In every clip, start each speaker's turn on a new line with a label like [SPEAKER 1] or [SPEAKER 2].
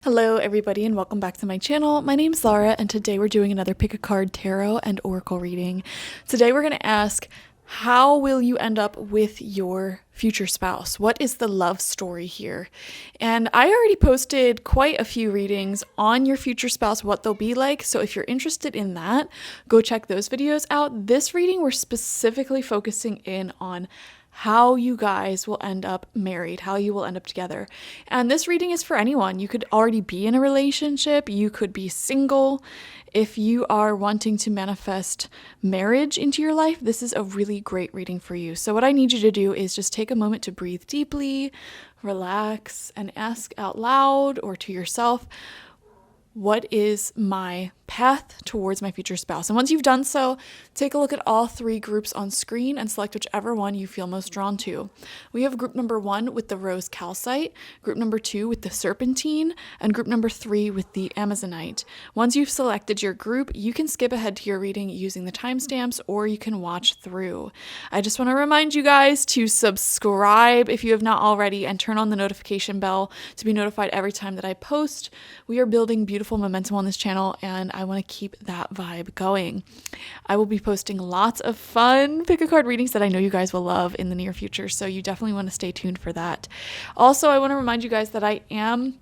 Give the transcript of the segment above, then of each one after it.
[SPEAKER 1] Hello everybody and welcome back to my channel. My name's Laura and today we're doing another pick a card tarot and oracle reading. Today we're going to ask, how will you end up with your future spouse? What is the love story here? And I already posted quite a few readings on your future spouse, what they'll be like. So if you're interested in that, go check those videos out. This reading we're specifically focusing in on how you guys will end up married, how you will end up together. And this reading is for anyone. You could already be in a relationship, you could be single. If you are wanting to manifest marriage into your life, this is a really great reading for you. So what I need you to do is just take a moment to breathe deeply, relax, and ask out loud or to yourself, what is my path towards my future spouse? And once you've done so, take a look at all three groups on screen and select whichever one you feel most drawn to. We have group number 1 with the rose calcite, group number 2 with the serpentine, and group number 3 with the amazonite. Once you've selected your group, you can skip ahead to your reading using the timestamps, or you can watch through. I just want to remind you guys to subscribe if you have not already and turn on the notification bell to be notified every time that I post. We are building beautiful momentum on this channel and I want to keep that vibe going. I will be posting lots of fun pick a card readings that I know you guys will love in the near future, so you definitely want to stay tuned for that. Also, I want to remind you guys that I am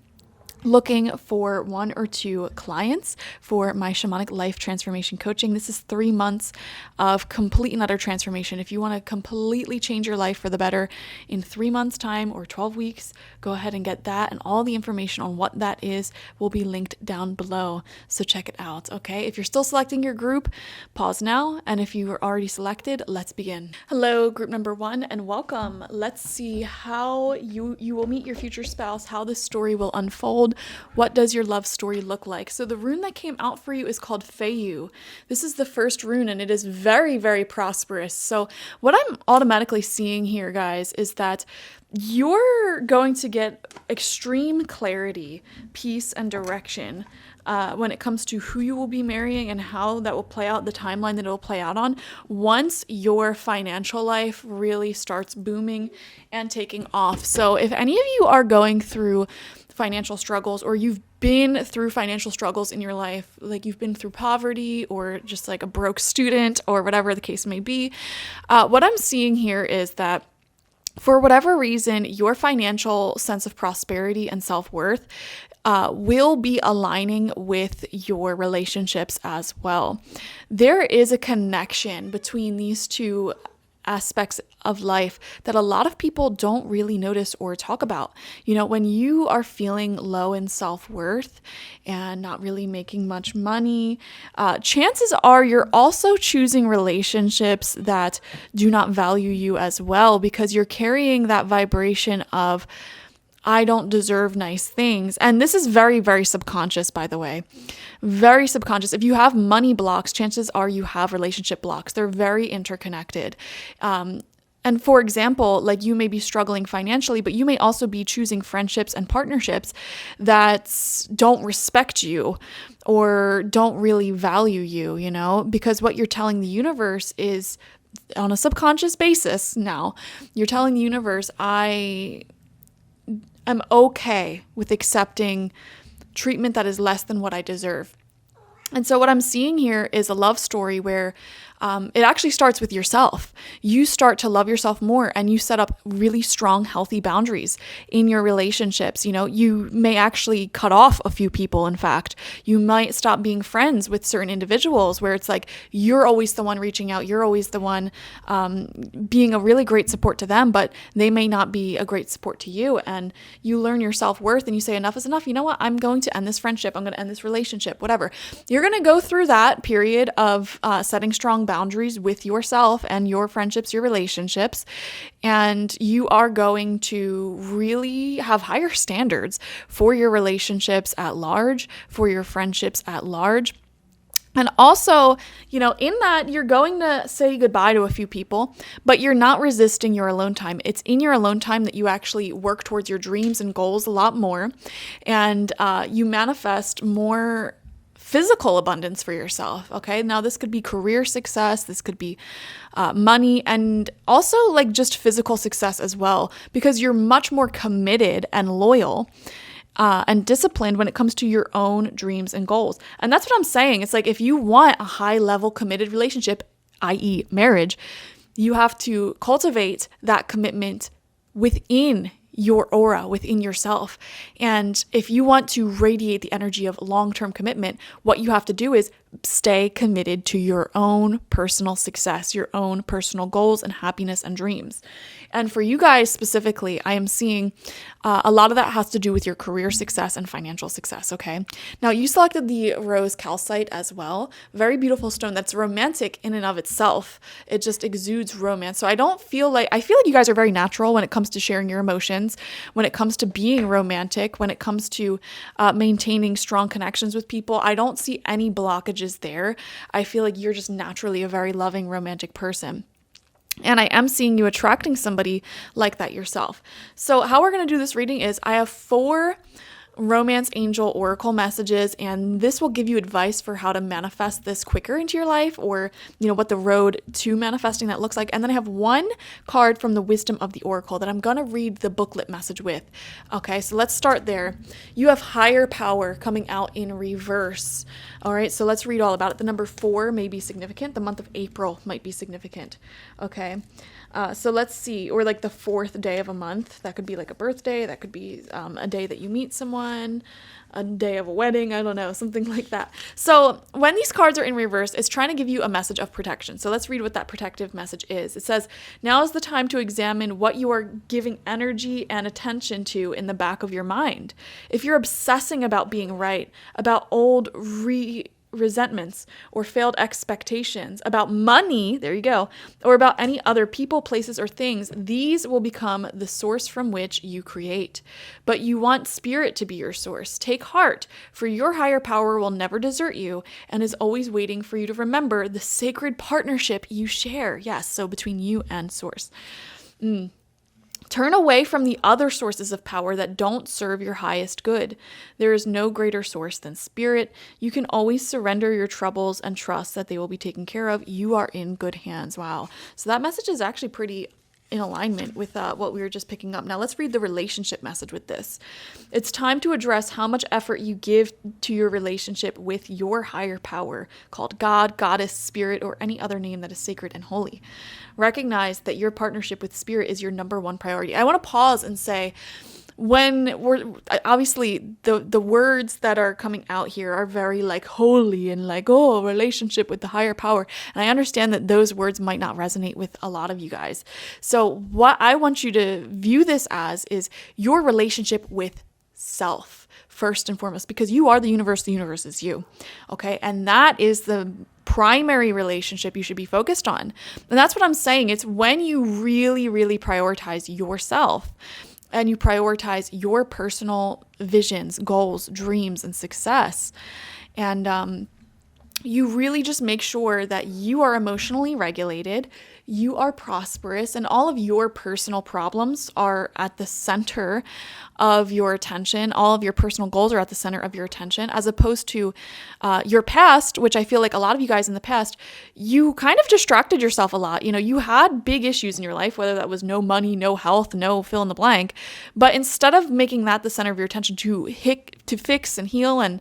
[SPEAKER 1] looking for 1 or 2 clients for my shamanic life transformation coaching. This is 3 months of complete and utter transformation. If you want to completely change your life for the better in 3 months time or 12 weeks, go ahead and get that, and all the information on what that is will be linked down below, so check it out. Okay, if you're still selecting your group, pause now, and if you are already selected, let's begin. Hello group number 1 and welcome. Let's see how you will meet your future spouse, how this story will unfold. What does your love story look like? So the rune that came out for you is called Feiyu. This is the first rune and it is very, very prosperous. So what I'm automatically seeing here, guys, is that you're going to get extreme clarity, peace, and direction when it comes to who you will be marrying and how that will play out, the timeline that it will play out on, once your financial life really starts booming and taking off. So if any of you are going through financial struggles, or you've been through financial struggles in your life, like you've been through poverty or just like a broke student or whatever the case may be, what I'm seeing here is that for whatever reason, your financial sense of prosperity and self-worth will be aligning with your relationships as well. There is a connection between these two aspects of life that a lot of people don't really notice or talk about. You know, when you are feeling low in self-worth and not really making much money, chances are you're also choosing relationships that do not value you as well, because you're carrying that vibration of, I don't deserve nice things. And this is very, very subconscious, by the way. Very subconscious. If you have money blocks, chances are you have relationship blocks. They're very interconnected. And for example, like you may be struggling financially, but you may also be choosing friendships and partnerships that don't respect you or don't really value you, you know, because what you're telling the universe is, on a subconscious basis now, you're telling the universe, I'm okay with accepting treatment that is less than what I deserve. And so what I'm seeing here is a love story where it actually starts with yourself. You start to love yourself more and you set up really strong, healthy boundaries in your relationships. You know, you may actually cut off a few people. In fact, you might stop being friends with certain individuals where it's like, you're always the one reaching out. You're always the one being a really great support to them, but they may not be a great support to you. And you learn your self-worth and you say, enough is enough. You know what? I'm going to end this friendship. I'm going to end this relationship, whatever. You're going to go through that period of setting strong boundaries with yourself and your friendships, your relationships, and you are going to really have higher standards for your relationships at large, for your friendships at large. And also, you know, in that you're going to say goodbye to a few people, but you're not resisting your alone time. It's in your alone time that you actually work towards your dreams and goals a lot more, and you manifest more physical abundance for yourself. Okay. Now this could be career success. This could be money, and also like just physical success as well, because you're much more committed and loyal and disciplined when it comes to your own dreams and goals. And that's what I'm saying. It's like, if you want a high level committed relationship, i.e. marriage, you have to cultivate that commitment within your aura, within yourself. And if you want to radiate the energy of long-term commitment, what you have to do is stay committed to your own personal success, your own personal goals and happiness and dreams. And for you guys specifically, I am seeing a lot of that has to do with your career success and financial success, okay? Now, you selected the rose calcite as well. Very beautiful stone that's romantic in and of itself. It just exudes romance. So I feel like you guys are very natural when it comes to sharing your emotions, when it comes to being romantic, when it comes to maintaining strong connections with people. I don't see any blockages there. I feel like you're just naturally a very loving, romantic person. And I am seeing you attracting somebody like that yourself. So how we're going to do this reading is I have 4 romance angel oracle messages, and this will give you advice for how to manifest this quicker into your life, or what the road to manifesting that looks like. And then I have 1 card from the wisdom of the oracle that I'm going to read the booklet message with. Okay, so let's start there. You have higher power coming out in reverse. All right, so let's read all about it. The number 4 may be significant. The month of April might be significant. Okay. So let's see, or like the 4th day of a month. That could be like a birthday. That could be a day that you meet someone, a day of a wedding. I don't know, something like that. So when these cards are in reverse, it's trying to give you a message of protection. So let's read what that protective message is. It says, now is the time to examine what you are giving energy and attention to in the back of your mind. If you're obsessing about being right, about old resentments or failed expectations, about money, there you go, or about any other people, places, or things, these will become the source from which you create. But you want spirit to be your source. Take heart, for your higher power will never desert you and is always waiting for you to remember the sacred partnership you share. Yes, so between you and source. Turn away from the other sources of power that don't serve your highest good. There is no greater source than spirit. You can always surrender your troubles and trust that they will be taken care of. You are in good hands. Wow. So that message is actually pretty in alignment with what we were just picking up. Now let's read the relationship message with this. It's time to address how much effort you give to your relationship with your higher power, called God, Goddess, Spirit, or any other name that is sacred and holy. Recognize that your partnership with Spirit is your number 1 priority. I want to pause and say, when we're obviously the words that are coming out here are very like holy and like, oh, relationship with the higher power. And I understand that those words might not resonate with a lot of you guys. So what I want you to view this as is your relationship with self first and foremost, because you are the universe is you. Okay. And that is the primary relationship you should be focused on. And that's what I'm saying. It's when you really, really prioritize yourself and you prioritize your personal visions, goals, dreams, and success. And you really just make sure that you are emotionally regulated, you are prosperous, and all of your personal problems are at the center of your attention. All of your personal goals are at the center of your attention, as opposed to your past, which I feel like a lot of you guys in the past, you kind of distracted yourself a lot. You had big issues in your life, whether that was no money, no health, no fill in the blank. But instead of making that the center of your attention to fix and heal and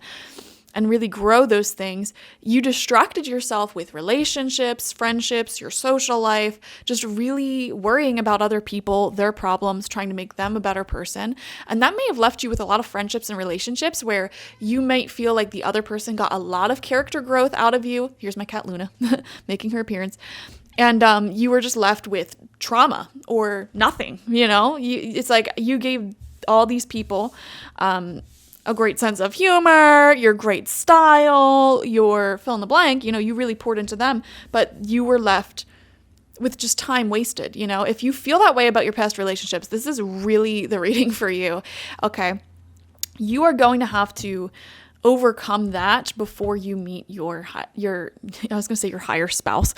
[SPEAKER 1] really grow those things, you distracted yourself with relationships, friendships, your social life, just really worrying about other people, their problems, trying to make them a better person. And that may have left you with a lot of friendships and relationships where you might feel like the other person got a lot of character growth out of you. Here's my cat Luna making her appearance. And you were just left with trauma or nothing, It's like you gave all these people a great sense of humor, your great style, your fill in the blank, you really poured into them, but you were left with just time wasted. If you feel that way about your past relationships, this is really the reading for you. Okay. You are going to have to overcome that before you meet your I was going to say your higher spouse,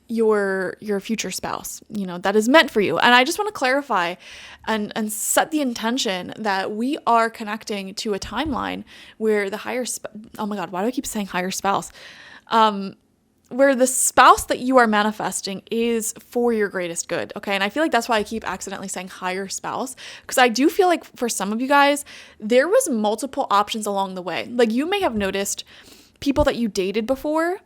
[SPEAKER 1] your future spouse, that is meant for you. And I just want to clarify and set the intention that we are connecting to a timeline where the oh my God, why do I keep saying higher spouse? where the spouse that you are manifesting is for your greatest good, okay? And I feel like that's why I keep accidentally saying higher spouse, because I do feel like for some of you guys, there was multiple options along the way. Like you may have noticed people that you dated before,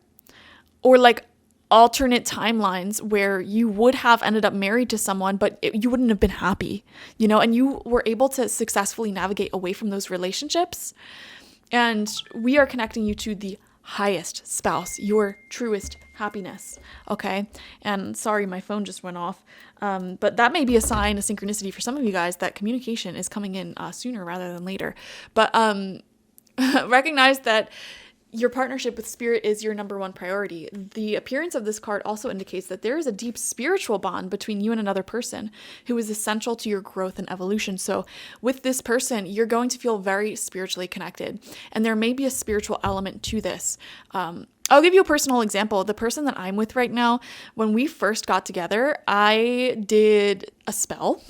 [SPEAKER 1] or like alternate timelines where you would have ended up married to someone, but you wouldn't have been happy, you know, and you were able to successfully navigate away from those relationships. And we are connecting you to the highest spouse, your truest happiness, okay? And sorry, my phone just went off. But that may be a sign, a synchronicity for some of you guys that communication is coming in sooner rather than later. But recognize that your partnership with spirit is your number one priority. The appearance of this card also indicates that there is a deep spiritual bond between you and another person who is essential to your growth and evolution. So with this person, you're going to feel very spiritually connected, and there may be a spiritual element to this. I'll give you a personal example. The person that I'm with right now, when we first got together, I did a spell,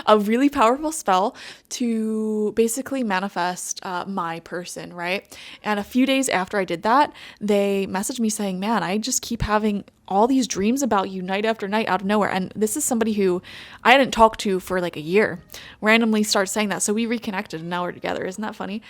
[SPEAKER 1] a really powerful spell to basically manifest my person, right? And a few days after I did that, they messaged me saying, man, I just keep having all these dreams about you night after night out of nowhere. And this is somebody who I hadn't talked to for like a year, randomly started saying that. So we reconnected and now we're together. Isn't that funny?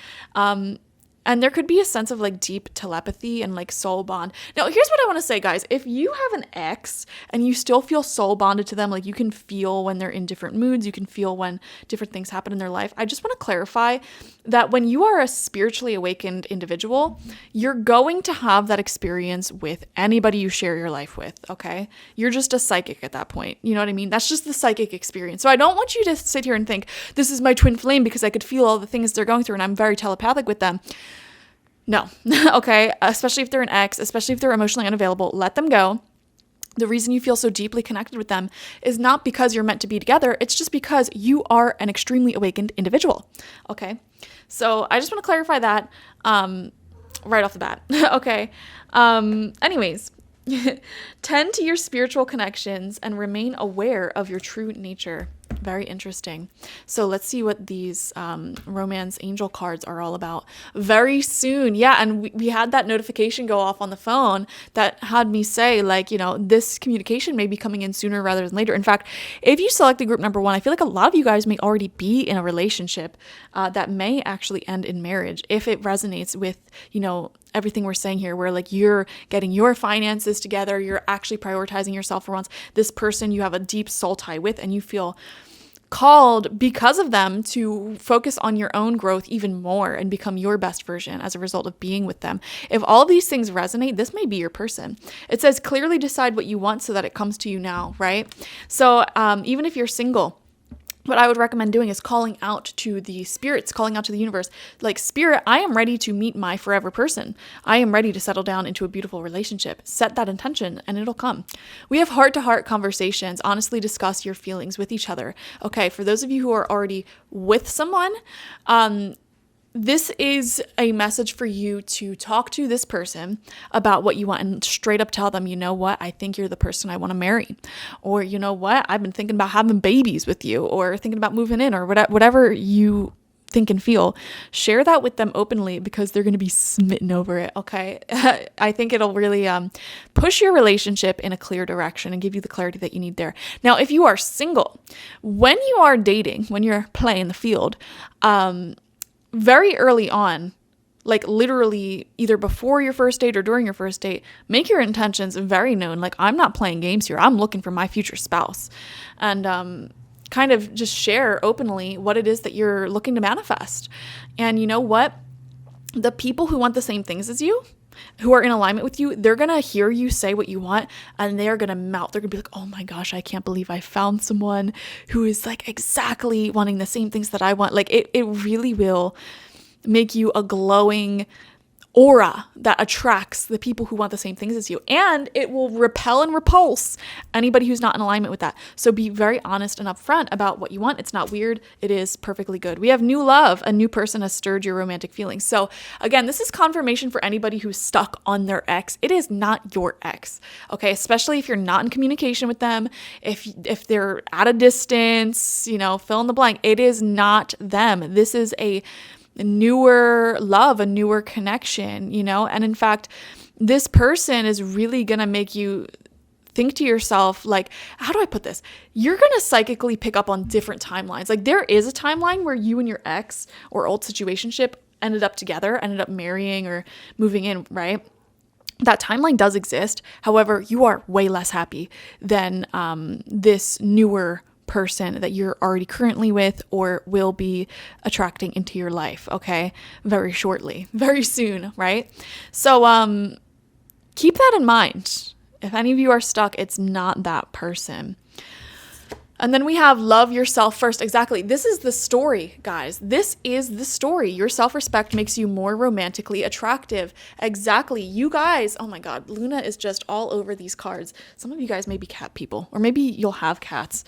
[SPEAKER 1] And there could be a sense of like deep telepathy and like soul bond. Now, here's what I want to say, guys. If you have an ex and you still feel soul bonded to them, like you can feel when they're in different moods, you can feel when different things happen in their life. I just want to clarify that when you are a spiritually awakened individual, you're going to have that experience with anybody you share your life with, okay? You're just a psychic at that point. You know what I mean? That's just the psychic experience. So I don't want you to sit here and think, this is my twin flame because I could feel all the things they're going through and I'm very telepathic with them. No, okay? Especially if they're an ex, especially if they're emotionally unavailable, let them go. The reason you feel so deeply connected with them is not because you're meant to be together. It's just because you are an extremely awakened individual, okay? So I just want to clarify that right off the bat, okay? Anyways, tend to your spiritual connections and remain aware of your true nature. Very interesting. So let's see what these romance angel cards are all about very soon. Yeah, and we had that notification go off on the phone that had me say, like, you know, this communication may be coming in sooner rather than later. In fact, if you selected group number 1, I feel like a lot of you guys may already be in a relationship that may actually end in marriage if it resonates with, you know, everything we're saying here, where like you're getting your finances together, you're actually prioritizing yourself for once. This person you have a deep soul tie with, and you feel called because of them to focus on your own growth even more and become your best version as a result of being with them. If all of these things resonate, this may be your person. It says clearly decide what you want so that it comes to you now, right? So even if you're single, what I would recommend doing is calling out to the spirits, calling out to the universe, like, spirit, I am ready to meet my forever person. I am ready to settle down into a beautiful relationship. Set that intention and it'll come. We have heart-to-heart conversations, honestly discuss your feelings with each other. Okay, for those of you who are already with someone, this is a message for you to talk to this person about what you want and straight up tell them, you know what, I think you're the person I want to marry. Or, you know what, I've been thinking about having babies with you, or thinking about moving in, or whatever you think and feel. Share that with them openly because they're going to be smitten over it, okay? I think it'll really push your relationship in a clear direction and give you the clarity that you need there. Now, if you are single, when you are dating, when you're playing the field, very early on, like literally either before your first date or during your first date, make your intentions very known. Like, I'm not playing games here. I'm looking for my future spouse. And kind of just share openly what it is that you're looking to manifest. And you know what? The people who want the same things as you, who are in alignment with you, they're going to hear you say what you want and they're going to melt. They're going to be like, oh my gosh, I can't believe I found someone who is like exactly wanting the same things that I want. Like it really will make you a glowing aura that attracts the people who want the same things as you, and it will repel and repulse anybody who's not in alignment with that. So be very honest and upfront about what you want. It's not weird. It is perfectly good. We have new love. A new person has stirred your romantic feelings. So again, this is confirmation for anybody who's stuck on their ex. It is not your ex, okay? Especially if you're not in communication with them, if they're at a distance, you know, fill in the blank. It is not them. This is a newer love, a newer connection, you know? And in fact, this person is really going to make you think to yourself, like, how do I put this? You're going to psychically pick up on different timelines. Like, there is a timeline where you and your ex or old situationship ended up together, ended up marrying or moving in, right? That timeline does exist. However, you are way less happy than this newer person that you're already currently with or will be attracting into your life, okay? Very shortly, very soon, right? So keep that in mind. If any of you are stuck, it's not that person. And then we have love yourself first. Exactly. This is the story, guys. This is the story. Your self-respect makes you more romantically attractive. Exactly. You guys, oh my God, Luna is just all over these cards. Some of you guys may be cat people, or maybe you'll have cats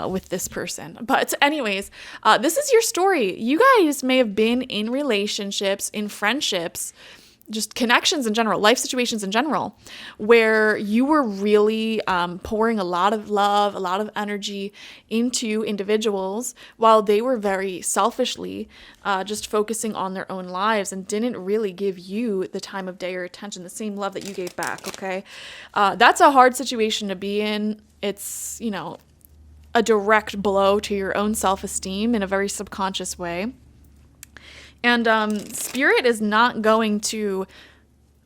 [SPEAKER 1] with this person. But anyways, this is your story. You guys may have been in relationships, in friendships, just connections in general, life situations in general, where you were really pouring a lot of love, a lot of energy into individuals while they were very selfishly just focusing on their own lives and didn't really give you the time of day or attention, the same love that you gave back, okay? That's a hard situation to be in. It's, a direct blow to your own self-esteem in a very subconscious way. And Spirit is not going to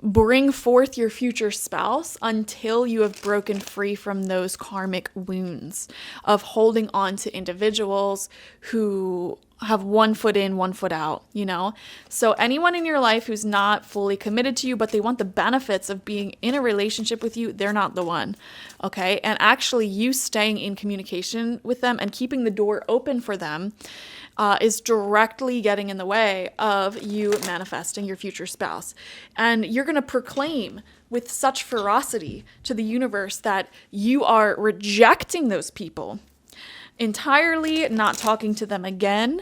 [SPEAKER 1] bring forth your future spouse until you have broken free from those karmic wounds of holding on to individuals who have one foot in, one foot out, So anyone in your life who's not fully committed to you, but they want the benefits of being in a relationship with you, they're not the one, okay? And actually you staying in communication with them and keeping the door open for them is directly getting in the way of you manifesting your future spouse. And you're going to proclaim with such ferocity to the universe that you are rejecting those people entirely, not talking to them again,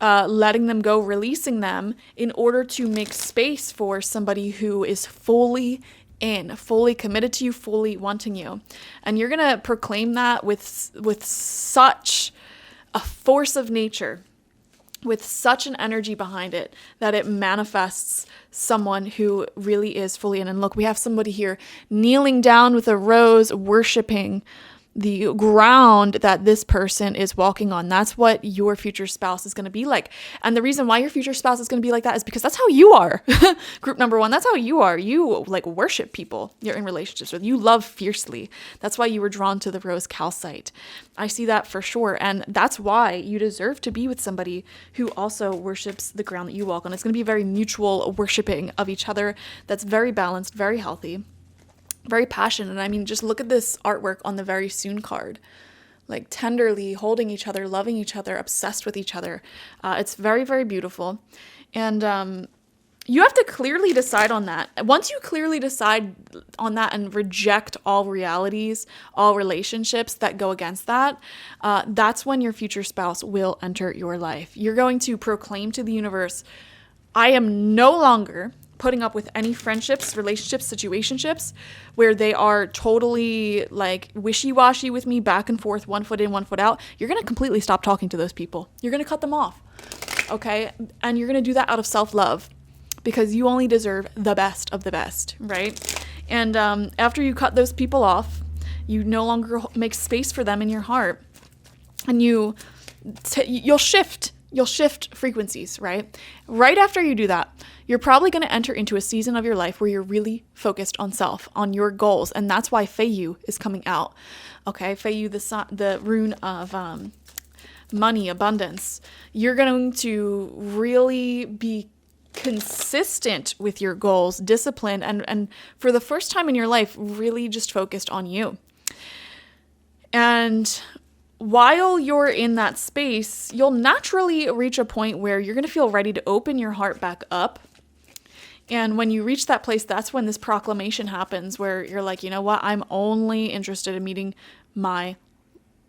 [SPEAKER 1] letting them go, releasing them in order to make space for somebody who is fully committed to you, fully wanting you. And you're going to proclaim that with such a force of nature, with such an energy behind it, that it manifests someone who really is fully in. And look, we have somebody here kneeling down with a rose, worshiping the ground that this person is walking on. That's what your future spouse is going to be like. And the reason why your future spouse is going to be like that is because that's how you are. Group number one, that's how you are. You worship people you're in relationships with. You love fiercely. That's why you were drawn to the rose calcite. I see that for sure. And that's why you deserve to be with somebody who also worships the ground that you walk on. It's going to be a very mutual worshiping of each other that's very balanced, very healthy, very passionate. I mean, just look at this artwork on the very soon card, like tenderly holding each other, loving each other, obsessed with each other. It's very, very beautiful. And you have to clearly decide on that. Once you clearly decide on that and reject all realities, all relationships that go against that, that's when your future spouse will enter your life. You're going to proclaim to the universe, I am no longer putting up with any friendships, relationships, situationships where they are totally like wishy-washy with me, back and forth, one foot in, one foot out. You're going to completely stop talking to those people. You're going to cut them off, okay? And you're going to do that out of self-love because you only deserve the best of the best, right? And after you cut those people off, you no longer make space for them in your heart, and you'll shift. You'll shift frequencies, right? Right after you do that, you're probably going to enter into a season of your life where you're really focused on self, on your goals. And that's why Feiyu is coming out. Okay, Feiyu, the rune of money, abundance. You're going to really be consistent with your goals, disciplined, and for the first time in your life, really just focused on you. And while you're in that space, you'll naturally reach a point where you're going to feel ready to open your heart back up. And when you reach that place, that's when this proclamation happens where you're like, you know what? I'm only interested in meeting my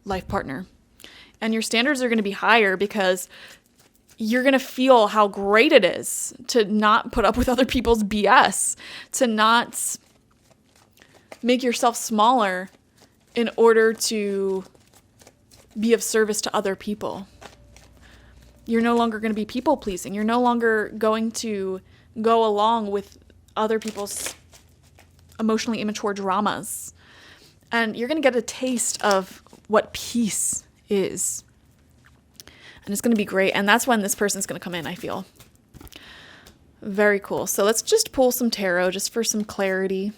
[SPEAKER 1] life partner. And your standards are going to be higher because you're going to feel how great it is to not put up with other people's BS, to not make yourself smaller in order to be of service to other people. You're no longer going to be people pleasing. You're no longer going to go along with other people's emotionally immature dramas. And you're going to get a taste of what peace is. And it's going to be great. And that's when this person's going to come in, I feel. Very cool. So let's just pull some tarot just for some clarity.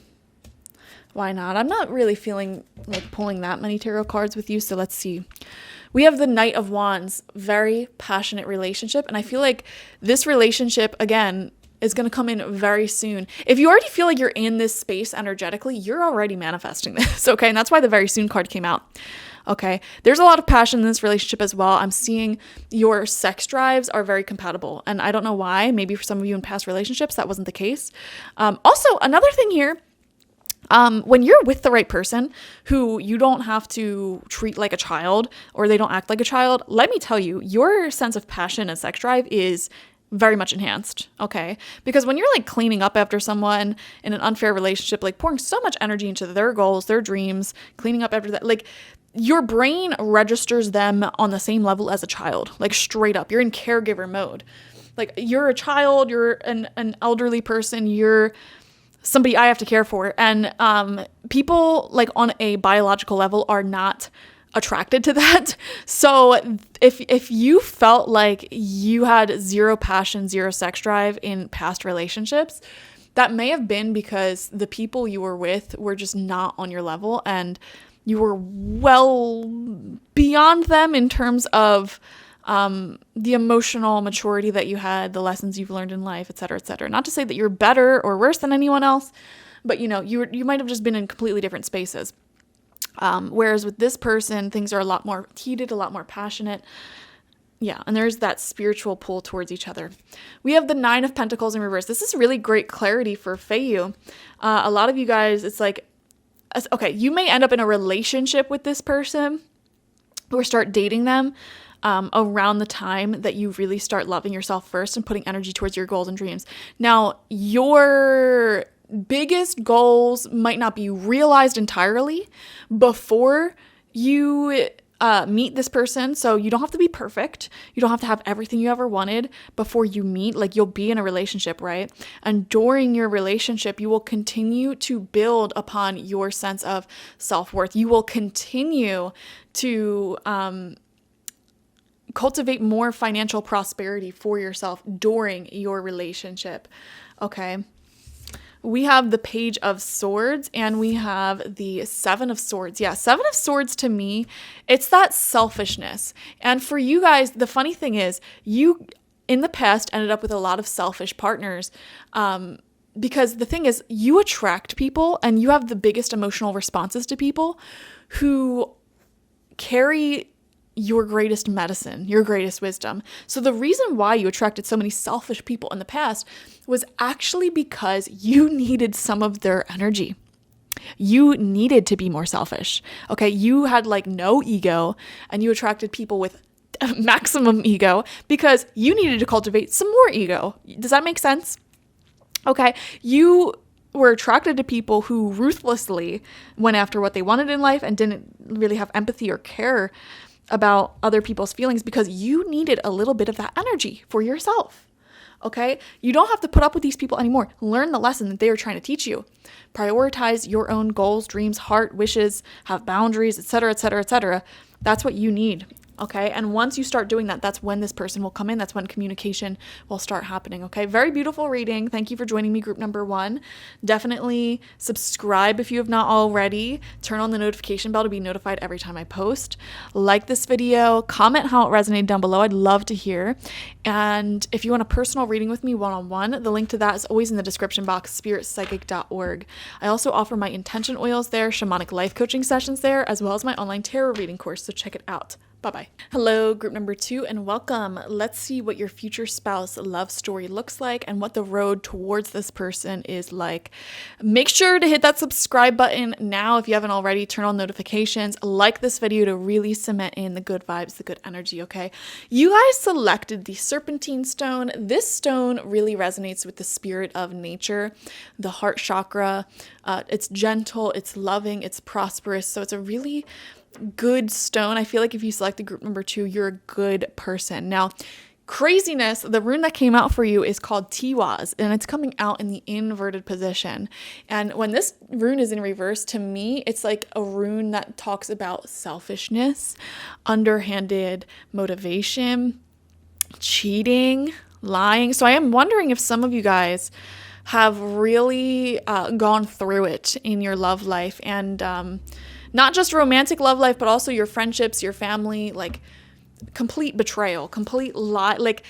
[SPEAKER 1] Why not? I'm not really feeling like pulling that many tarot cards with you. So let's see. We have the Knight of Wands, very passionate relationship. And I feel like this relationship, again, is going to come in very soon. If you already feel like you're in this space energetically, you're already manifesting this, okay? And that's why the very soon card came out, okay? There's a lot of passion in this relationship as well. I'm seeing your sex drives are very compatible. And I don't know why. Maybe for some of you in past relationships, that wasn't the case. Also, another thing here, when you're with the right person who you don't have to treat like a child or they don't act like a child, let me tell you, your sense of passion and sex drive is very much enhanced, okay? Because when you're like cleaning up after someone in an unfair relationship, like pouring so much energy into their goals, their dreams, cleaning up after that, like your brain registers them on the same level as a child, like straight up. You're in caregiver mode. Like you're a child, you're an elderly person, you're somebody I have to care for. And people like on a biological level are not attracted to that. So if you felt like you had zero passion, zero sex drive in past relationships, that may have been because the people you were with were just not on your level and you were well beyond them in terms of the emotional maturity that you had, the lessons you've learned in life, et cetera, et cetera. Not to say that you're better or worse than anyone else, but you know, you might have just been in completely different spaces. Whereas with this person, things are a lot more heated, a lot more passionate. Yeah, and there's that spiritual pull towards each other. We have the Nine of Pentacles in reverse. This is really great clarity for Feiyu. A lot of you guys, it's like, okay, you may end up in a relationship with this person or start dating them around the time that you really start loving yourself first and putting energy towards your goals and dreams. Now, your biggest goals might not be realized entirely before you meet this person. So you don't have to be perfect. You don't have to have everything you ever wanted before you meet. Like you'll be in a relationship, right? And during your relationship, you will continue to build upon your sense of self-worth. You will continue to cultivate more financial prosperity for yourself during your relationship. Okay. We have the Page of Swords and we have the Seven of Swords. Yeah, Seven of Swords to me, it's that selfishness. And for you guys, the funny thing is you in the past ended up with a lot of selfish partners because the thing is you attract people and you have the biggest emotional responses to people who carry your greatest medicine, your greatest wisdom. So the reason why you attracted so many selfish people in the past was actually because you needed some of their energy. You needed to be more selfish. Okay, you had like no ego and you attracted people with maximum ego because you needed to cultivate some more ego. Does that make sense? Okay, you were attracted to people who ruthlessly went after what they wanted in life and didn't really have empathy or care about other people's feelings because you needed a little bit of that energy for yourself. Okay? You don't have to put up with these people anymore. Learn the lesson that they are trying to teach you. Prioritize your own goals, dreams, heart, wishes, have boundaries, etc., etc., etc. That's what you need. Okay? And once you start doing that, that's when this person will come in. That's when communication will start happening. Okay? Very beautiful reading. Thank you for joining me, group number 1. Definitely subscribe if you have not already. Turn on the notification bell to be notified every time I post. Like this video. Comment how it resonated down below. I'd love to hear. And if you want a personal reading with me one-on-one, the link to that is always in the description box, spiritpsychic.org. I also offer my intention oils there, shamanic life coaching sessions there, as well as my online tarot reading course, so check it out. Bye-bye. Hello, group number 2, and welcome. Let's see what your future spouse love story looks like and what the road towards this person is like. Make sure to hit that subscribe button now if you haven't already. Turn on notifications. Like this video to really cement in the good vibes, the good energy, okay? You guys selected the Serpentine stone. This stone really resonates with the spirit of nature, the heart chakra. It's gentle, it's loving, it's prosperous. So it's a really good stone. I feel like if you select the group number 2, you're a good person. Now, craziness, the rune that came out for you is called Tiwaz, and it's coming out in the inverted position. And when this rune is in reverse, to me, it's like a rune that talks about selfishness, underhanded motivation, cheating, lying. So I am wondering if some of you guys have really gone through it in your love life, and not just romantic love life, but also your friendships, your family, like complete betrayal, complete lie, like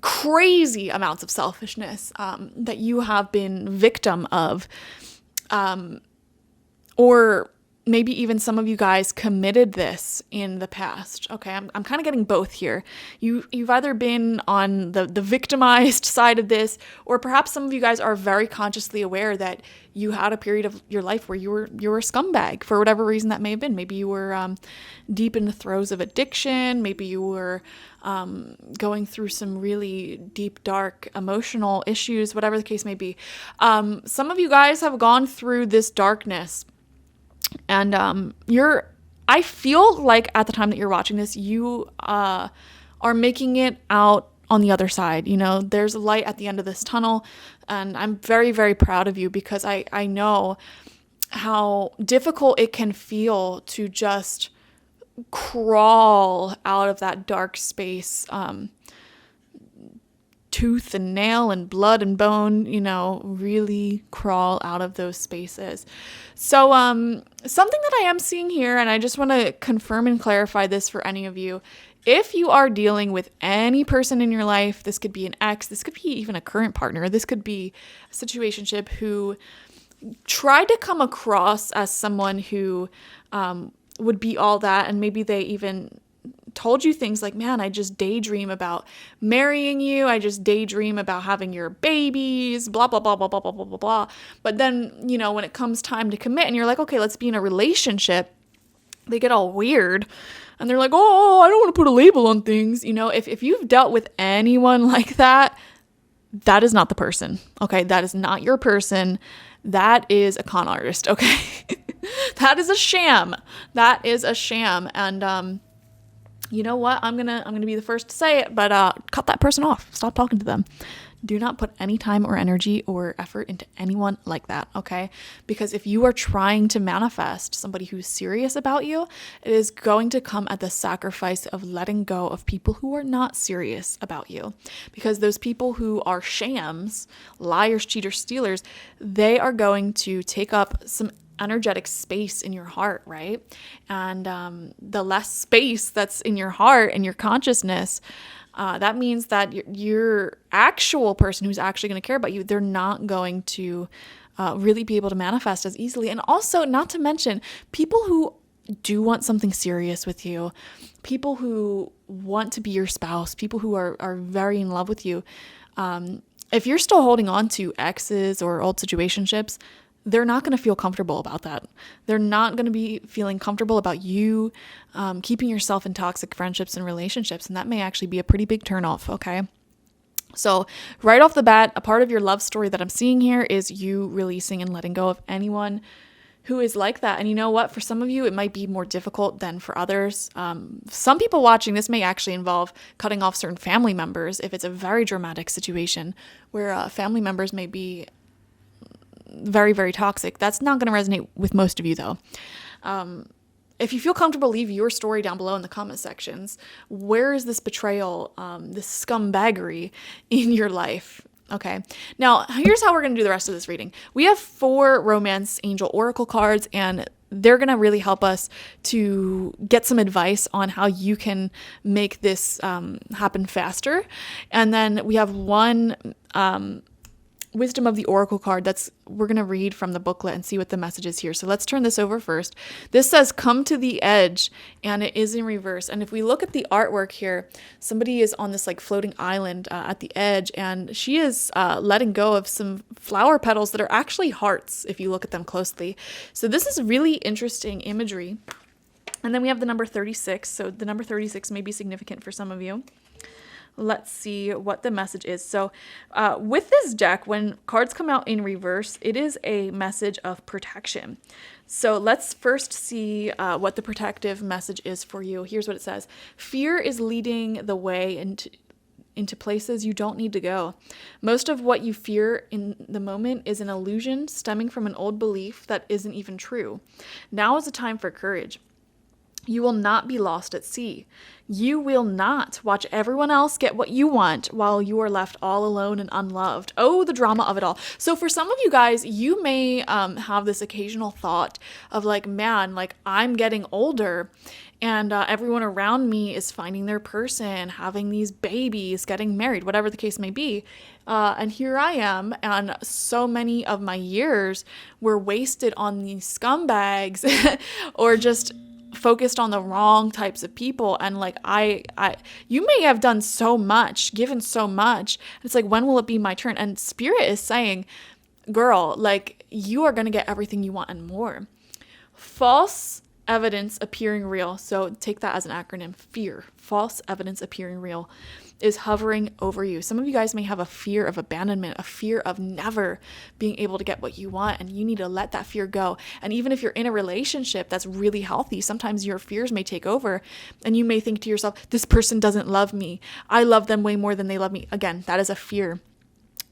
[SPEAKER 1] crazy amounts of selfishness that you have been victim of, or maybe even some of you guys committed this in the past. Okay, I'm kind of getting both here. You've either been on the victimized side of this, or perhaps some of you guys are very consciously aware that you had a period of your life where you were a scumbag for whatever reason that may have been. Maybe you were deep in the throes of addiction. Maybe you were going through some really deep, dark emotional issues, whatever the case may be. Some of you guys have gone through this darkness. And I feel like at the time that you're watching this, you are making it out on the other side. You know, there's a light at the end of this tunnel, and I'm very, very proud of you, because I know how difficult it can feel to just crawl out of that dark space, tooth and nail and blood and bone, you know, really crawl out of those spaces. So something that I am seeing here, and I just want to confirm and clarify this for any of you, if you are dealing with any person in your life, this could be an ex, this could be even a current partner, this could be a situationship who tried to come across as someone who would be all that, and maybe they even told you things like, man, I just daydream about marrying you. I just daydream about having your babies, blah, blah, blah, blah, blah, blah, blah, blah, blah. But then, you know, when it comes time to commit and you're like, okay, let's be in a relationship, they get all weird and they're like, oh, I don't want to put a label on things. You know, if you've dealt with anyone like that, that is not the person. Okay. That is not your person. That is a con artist. Okay. That is a sham. That is a sham. And, you know what? I'm gonna be the first to say it, but cut that person off. Stop talking to them. Do not put any time or energy or effort into anyone like that, okay? Because if you are trying to manifest somebody who's serious about you, it is going to come at the sacrifice of letting go of people who are not serious about you. Because those people who are shams, liars, cheaters, stealers, they are going to take up some energetic space in your heart, right? And the less space that's in your heart and your consciousness, that means that your actual person who's actually going to care about you, they're not going to really be able to manifest as easily. And also, not to mention, people who do want something serious with you, people who want to be your spouse, people who are very in love with you, if you're still holding on to exes or old situationships, they're not going to feel comfortable about that. They're not going to be feeling comfortable about you keeping yourself in toxic friendships and relationships. And that may actually be a pretty big turnoff, okay? So right off the bat, a part of your love story that I'm seeing here is you releasing and letting go of anyone who is like that. And you know what? For some of you, it might be more difficult than for others. Some people watching this may actually involve cutting off certain family members if it's a very dramatic situation where family members may be very, very toxic. That's not going to resonate with most of you, though. If you feel comfortable, leave your story down below in the comment sections. Where is this betrayal, this scumbaggery in your life? Okay. Now, here's how we're going to do the rest of this reading. We have 4 romance angel oracle cards, and they're going to really help us to get some advice on how you can make this happen faster. And then we have 1 wisdom of the oracle card we're going to read from the booklet and see what the message is here. So let's turn this over first. This says come to the edge, and it is in reverse. And if we look at the artwork here, somebody is on this like floating island at the edge, and she is letting go of some flower petals that are actually hearts if you look at them closely. So this is really interesting imagery. And then we have the number 36. So the number 36 may be significant for some of you. Let's see what the message is. So with this deck, when cards come out in reverse, it is a message of protection. So let's first see what the protective message is for you. Here's what it says. Fear is leading the way into places you don't need to go. Most of what you fear in the moment is an illusion stemming from an old belief that isn't even true. Now is a time for courage. You will not be lost at sea. You will not watch everyone else get what you want while you are left all alone and unloved. Oh, the drama of it all. So for some of you guys, you may have this occasional thought of like, man, like I'm getting older and everyone around me is finding their person, having these babies, getting married, whatever the case may be. And here I am, and so many of my years were wasted on these scumbags or just focused on the wrong types of people. And like you may have done so much, given so much. It's like, when will it be my turn? And Spirit is saying, girl, like you are going to get everything you want and more. False evidence appearing real. So take that as an acronym. Fear. False evidence appearing real is hovering over you. Some of you guys may have a fear of abandonment, a fear of never being able to get what you want, and you need to let that fear go. And even if you're in a relationship that's really healthy, sometimes your fears may take over and you may think to yourself, this person doesn't love me. I love them way more than they love me. Again, that is a fear.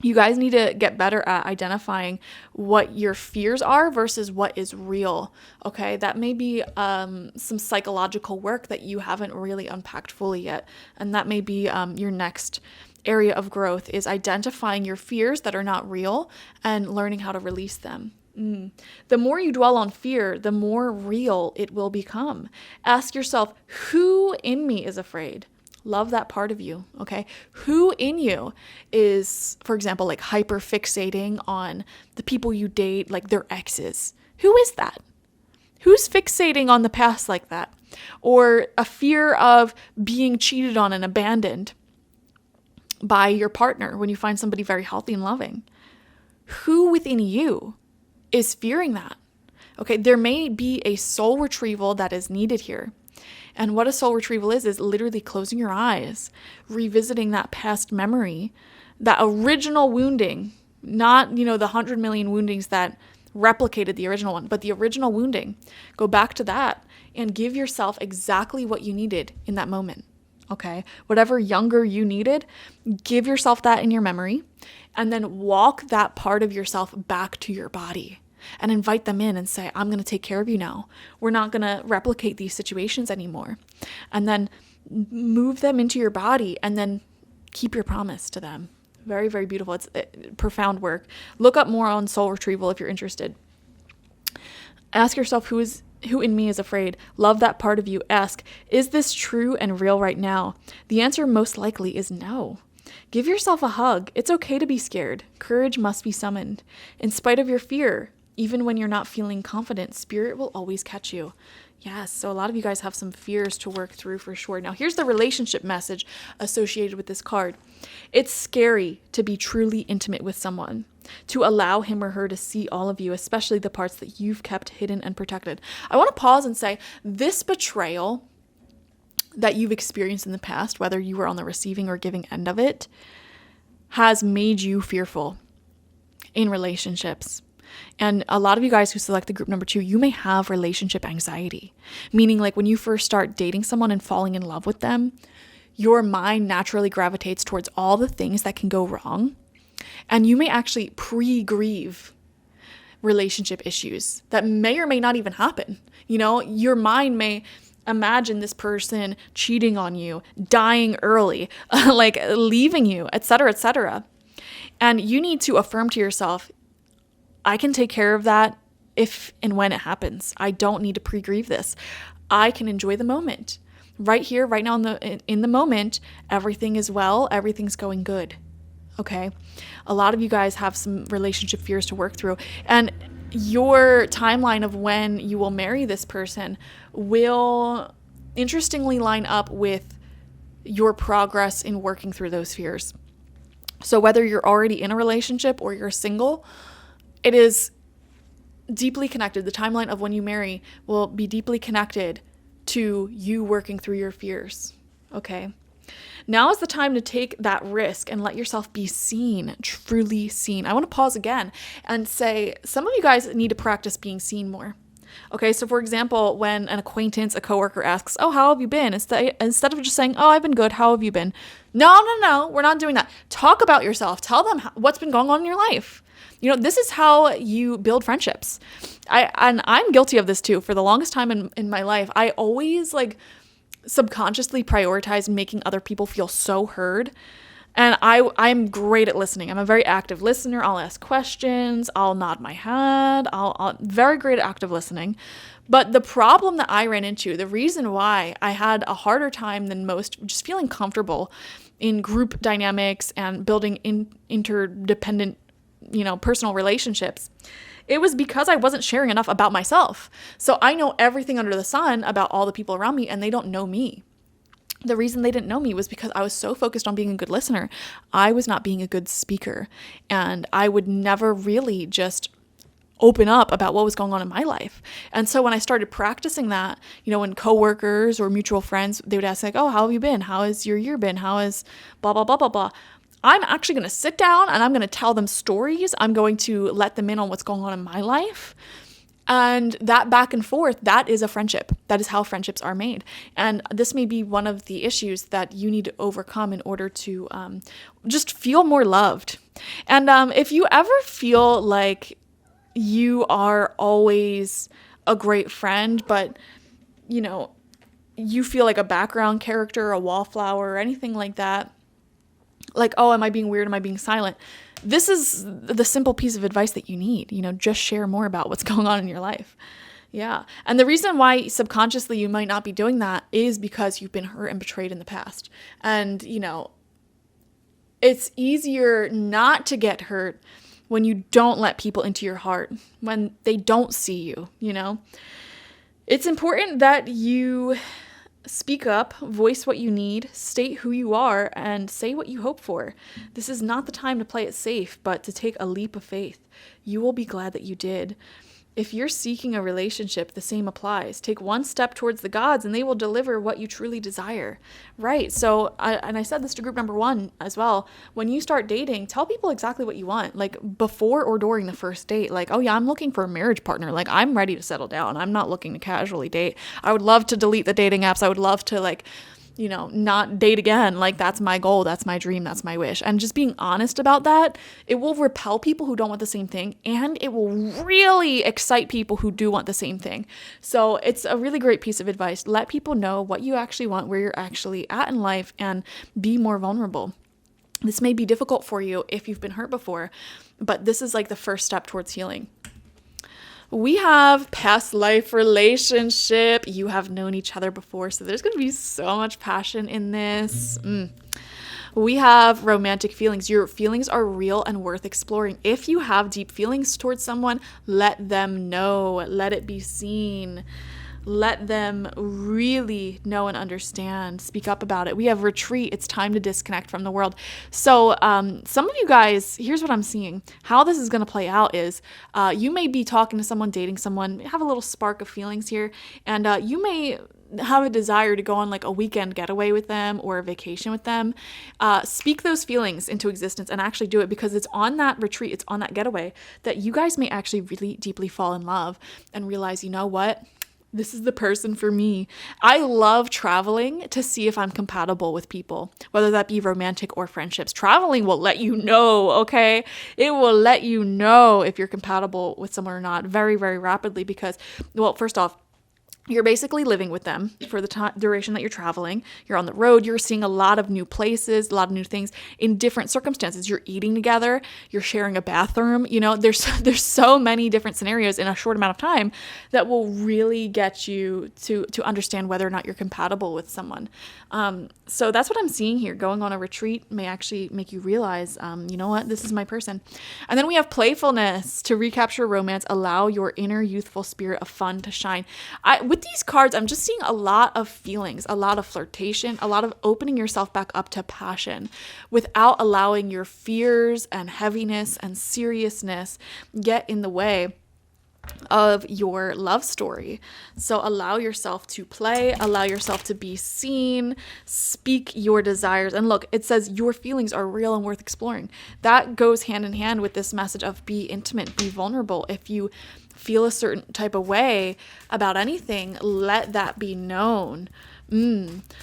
[SPEAKER 1] You guys need to get better at identifying what your fears are versus what is real. Okay, that may be some psychological work that you haven't really unpacked fully yet. And that may be your next area of growth, is identifying your fears that are not real and learning how to release them. The more you dwell on fear, the more real it will become. Ask yourself, who in me is afraid? Love that part of you, okay? Who in you is, for example, like hyper fixating on the people you date, like their exes? Who is that? Who's fixating on the past like that? Or a fear of being cheated on and abandoned by your partner when you find somebody very healthy and loving? Who within you is fearing that? Okay, there may be a soul retrieval that is needed here. And what a soul retrieval is literally closing your eyes, revisiting that past memory, that original wounding, not, the 100 million woundings that replicated the original one, but the original wounding. Go back to that and give yourself exactly what you needed in that moment. Okay? Whatever younger you needed, give yourself that in your memory, and then walk that part of yourself back to your body. And invite them in and say, I'm going to take care of you now. We're not going to replicate these situations anymore. And then move them into your body and then keep your promise to them. Very, very beautiful. It's profound work. Look up more on soul retrieval if you're interested. Ask yourself, who in me is afraid? Love that part of you. Ask, is this true and real right now? The answer most likely is no. Give yourself a hug. It's okay to be scared. Courage must be summoned. In spite of your fear, even when you're not feeling confident, Spirit will always catch you. Yes, so a lot of you guys have some fears to work through for sure. Now, here's the relationship message associated with this card. It's scary to be truly intimate with someone, to allow him or her to see all of you, especially the parts that you've kept hidden and protected. I want to pause and say, this betrayal that you've experienced in the past, whether you were on the receiving or giving end of it, has made you fearful in relationships. And a lot of you guys who select the group number 2, you may have relationship anxiety, meaning like when you first start dating someone and falling in love with them, your mind naturally gravitates towards all the things that can go wrong. And you may actually pre-grieve relationship issues that may or may not even happen. Your mind may imagine this person cheating on you, dying early, like leaving you, etc., etc. And you need to affirm to yourself, I can take care of that if and when it happens. I don't need to pre-grieve this. I can enjoy the moment. Right here, right now in the moment, everything is well, everything's going good. Okay? A lot of you guys have some relationship fears to work through. And your timeline of when you will marry this person will interestingly line up with your progress in working through those fears. So whether you're already in a relationship or you're single, it is deeply connected. The timeline of when you marry will be deeply connected to you working through your fears. Okay? Now is the time to take that risk and let yourself be seen, truly seen. I want to pause again and say, some of you guys need to practice being seen more. Okay, so for example, when an acquaintance, a coworker asks, "Oh, how have you been?" Instead of just saying, "Oh, I've been good. How have you been?" No, we're not doing that. Talk about yourself. Tell them what's been going on in your life. This is how you build friendships. I'm guilty of this too. For the longest time in my life, I always subconsciously prioritize making other people feel so heard. And I'm great at listening. I'm a very active listener. I'll ask questions. I'll nod my head. I'll very great at active listening. But the problem that I ran into, the reason why I had a harder time than most just feeling comfortable in group dynamics and building interdependent, personal relationships, it was because I wasn't sharing enough about myself. So I know everything under the sun about all the people around me, and they don't know me. The reason they didn't know me was because I was so focused on being a good listener. I was not being a good speaker, and I would never really just open up about what was going on in my life. And so when I started practicing that, when coworkers or mutual friends, they would ask "Oh, how have you been? How has your year been? How is blah, blah, blah, blah, blah." I'm actually going to sit down and I'm going to tell them stories. I'm going to let them in on what's going on in my life. And that back and forth, that is a friendship. That is how friendships are made. And this may be one of the issues that you need to overcome in order to just feel more loved. And if you ever feel like you are always a great friend, but, you feel like a background character, a wallflower, or anything like that, "Oh, am I being weird? Am I being silent?" This is the simple piece of advice that you need. Just share more about what's going on in your life. Yeah. And the reason why subconsciously you might not be doing that is because you've been hurt and betrayed in the past. And, it's easier not to get hurt when you don't let people into your heart, when they don't see you, It's important that you speak up, voice what you need, state who you are, and say what you hope for. This is not the time to play it safe, but to take a leap of faith. You will be glad that you did. If you're seeking a relationship, the same applies. Take one step towards the gods and they will deliver what you truly desire. Right. So, I said this to group number 1 as well. When you start dating, tell people exactly what you want, before or during the first date. "Oh yeah, I'm looking for a marriage partner. I'm ready to settle down. I'm not looking to casually date. I would love to delete the dating apps. I would love to not date again. That's my goal. That's my dream. That's my wish." And just being honest about that, it will repel people who don't want the same thing. And it will really excite people who do want the same thing. So it's a really great piece of advice. Let people know what you actually want, where you're actually at in life, and be more vulnerable. This may be difficult for you if you've been hurt before, but this is the first step towards healing. We have past life relationship. You have known each other before, so there's going to be so much passion in this. We have romantic feelings. Your feelings are real and worth exploring. If you have deep feelings towards someone, let them know. Let it be seen. Let them really know and understand. Speak up about it. We have retreat. It's time to disconnect from the world. So some of you guys, here's what I'm seeing. How this is going to play out is you may be talking to someone, dating someone, have a little spark of feelings here, and you may have a desire to go on a weekend getaway with them or a vacation with them. Speak those feelings into existence and actually do it, because it's on that retreat, it's on that getaway that you guys may actually really deeply fall in love and realize, you know what? This is the person for me. I love traveling to see if I'm compatible with people, whether that be romantic or friendships. Traveling will let you know, okay? It will let you know if you're compatible with someone or not very, very rapidly because, well, first off, you're basically living with them for the duration that you're traveling. You're on the road. You're seeing a lot of new places, a lot of new things in different circumstances. You're eating together. You're sharing a bathroom. There's so many different scenarios in a short amount of time that will really get you to understand whether or not you're compatible with someone. So that's what I'm seeing here. Going on a retreat may actually make you realize, you know what, this is my person. And then we have playfulness. To recapture romance, allow your inner youthful spirit of fun to shine. With these cards, I'm just seeing a lot of feelings, a lot of flirtation, a lot of opening yourself back up to passion without allowing your fears and heaviness and seriousness get in the way of your love story. So allow yourself to play, allow yourself to be seen, speak your desires. And look, it says your feelings are real and worth exploring. That goes hand in hand with this message of be intimate, be vulnerable. If you feel a certain type of way about anything, let that be known.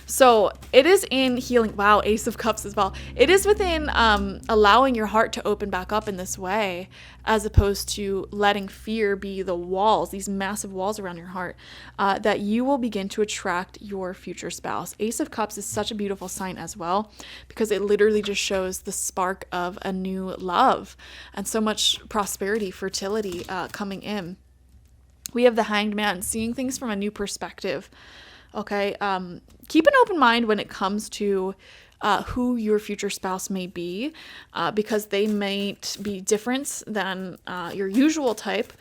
[SPEAKER 1] So it is in healing. Wow, Ace of Cups as well. It is within allowing your heart to open back up in this way, as opposed to letting fear be the walls, these massive walls around your heart, that you will begin to attract your future spouse. Ace of Cups is such a beautiful sign as well, because it literally just shows the spark of a new love and so much prosperity, fertility coming in. We have the Hanged Man, seeing things from a new perspective. Okay, keep an open mind when it comes to who your future spouse may be, because they might be different than your usual type.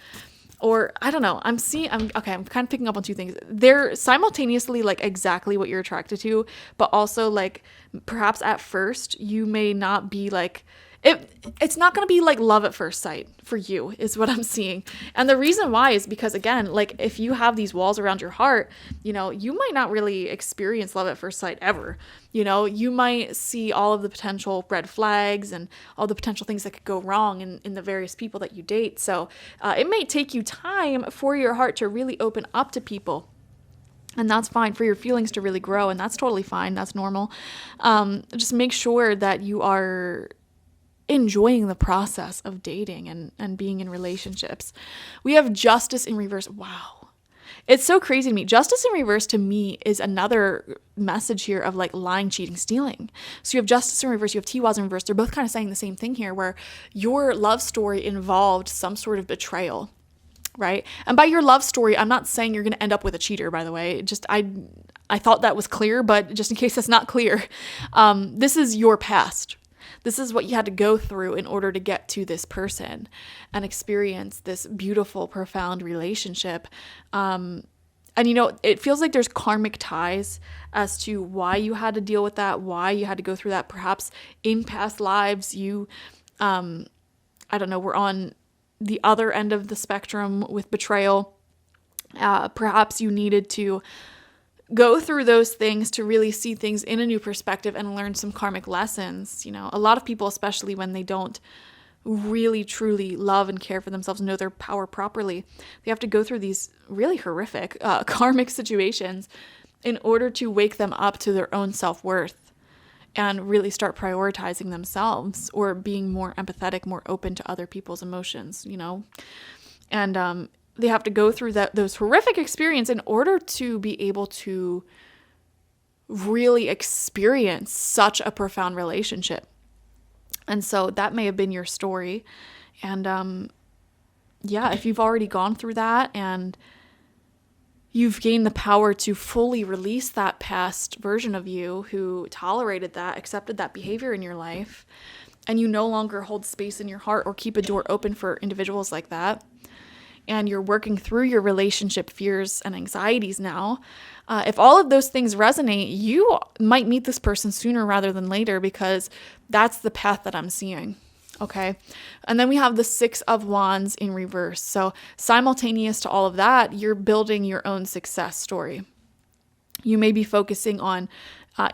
[SPEAKER 1] Or I don't know, I'm kind of picking up on two things. They're simultaneously like exactly what you're attracted to, but also like perhaps at first you may not be like, it's not going to be like love at first sight for you, is what I'm seeing. And the reason why is because, again, like if you have these walls around your heart, you might not really experience love at first sight ever. You might see all of the potential red flags and all the potential things that could go wrong in the various people that you date. So it may take you time for your heart to really open up to people. And that's fine, for your feelings to really grow. And that's totally fine. That's normal. Just make sure that you are enjoying the process of dating and being in relationships. We have Justice in reverse. Wow. It's so crazy to me. Justice in reverse to me is another message here of like lying, cheating, stealing. So you have Justice in reverse, you have Tiwaz in reverse. They're both kind of saying the same thing here, where your love story involved some sort of betrayal, right? And by your love story, I'm not saying you're going to end up with a cheater, by the way. Just I thought that was clear, but just in case that's not clear, this is your past. This is what you had to go through in order to get to this person and experience this beautiful, profound relationship. And it feels like there's karmic ties as to why you had to deal with that, why you had to go through that. Perhaps in past lives, you, were on the other end of the spectrum with betrayal. Perhaps you needed to go through those things to really see things in a new perspective and learn some karmic lessons. A lot of people, especially when they don't really truly love and care for themselves, know their power properly, they have to go through these really horrific karmic situations in order to wake them up to their own self-worth and really start prioritizing themselves, or being more empathetic, more open to other people's emotions, and they have to go through those horrific experiences in order to be able to really experience such a profound relationship. And so that may have been your story. And if you've already gone through that and you've gained the power to fully release that past version of you who tolerated that, accepted that behavior in your life, and you no longer hold space in your heart or keep a door open for individuals like that, and you're working through your relationship fears and anxieties now, if all of those things resonate, you might meet this person sooner rather than later, because that's the path that I'm seeing. Okay. And then we have the Six of Wands in reverse. So simultaneous to all of that, you're building your own success story. You may be focusing on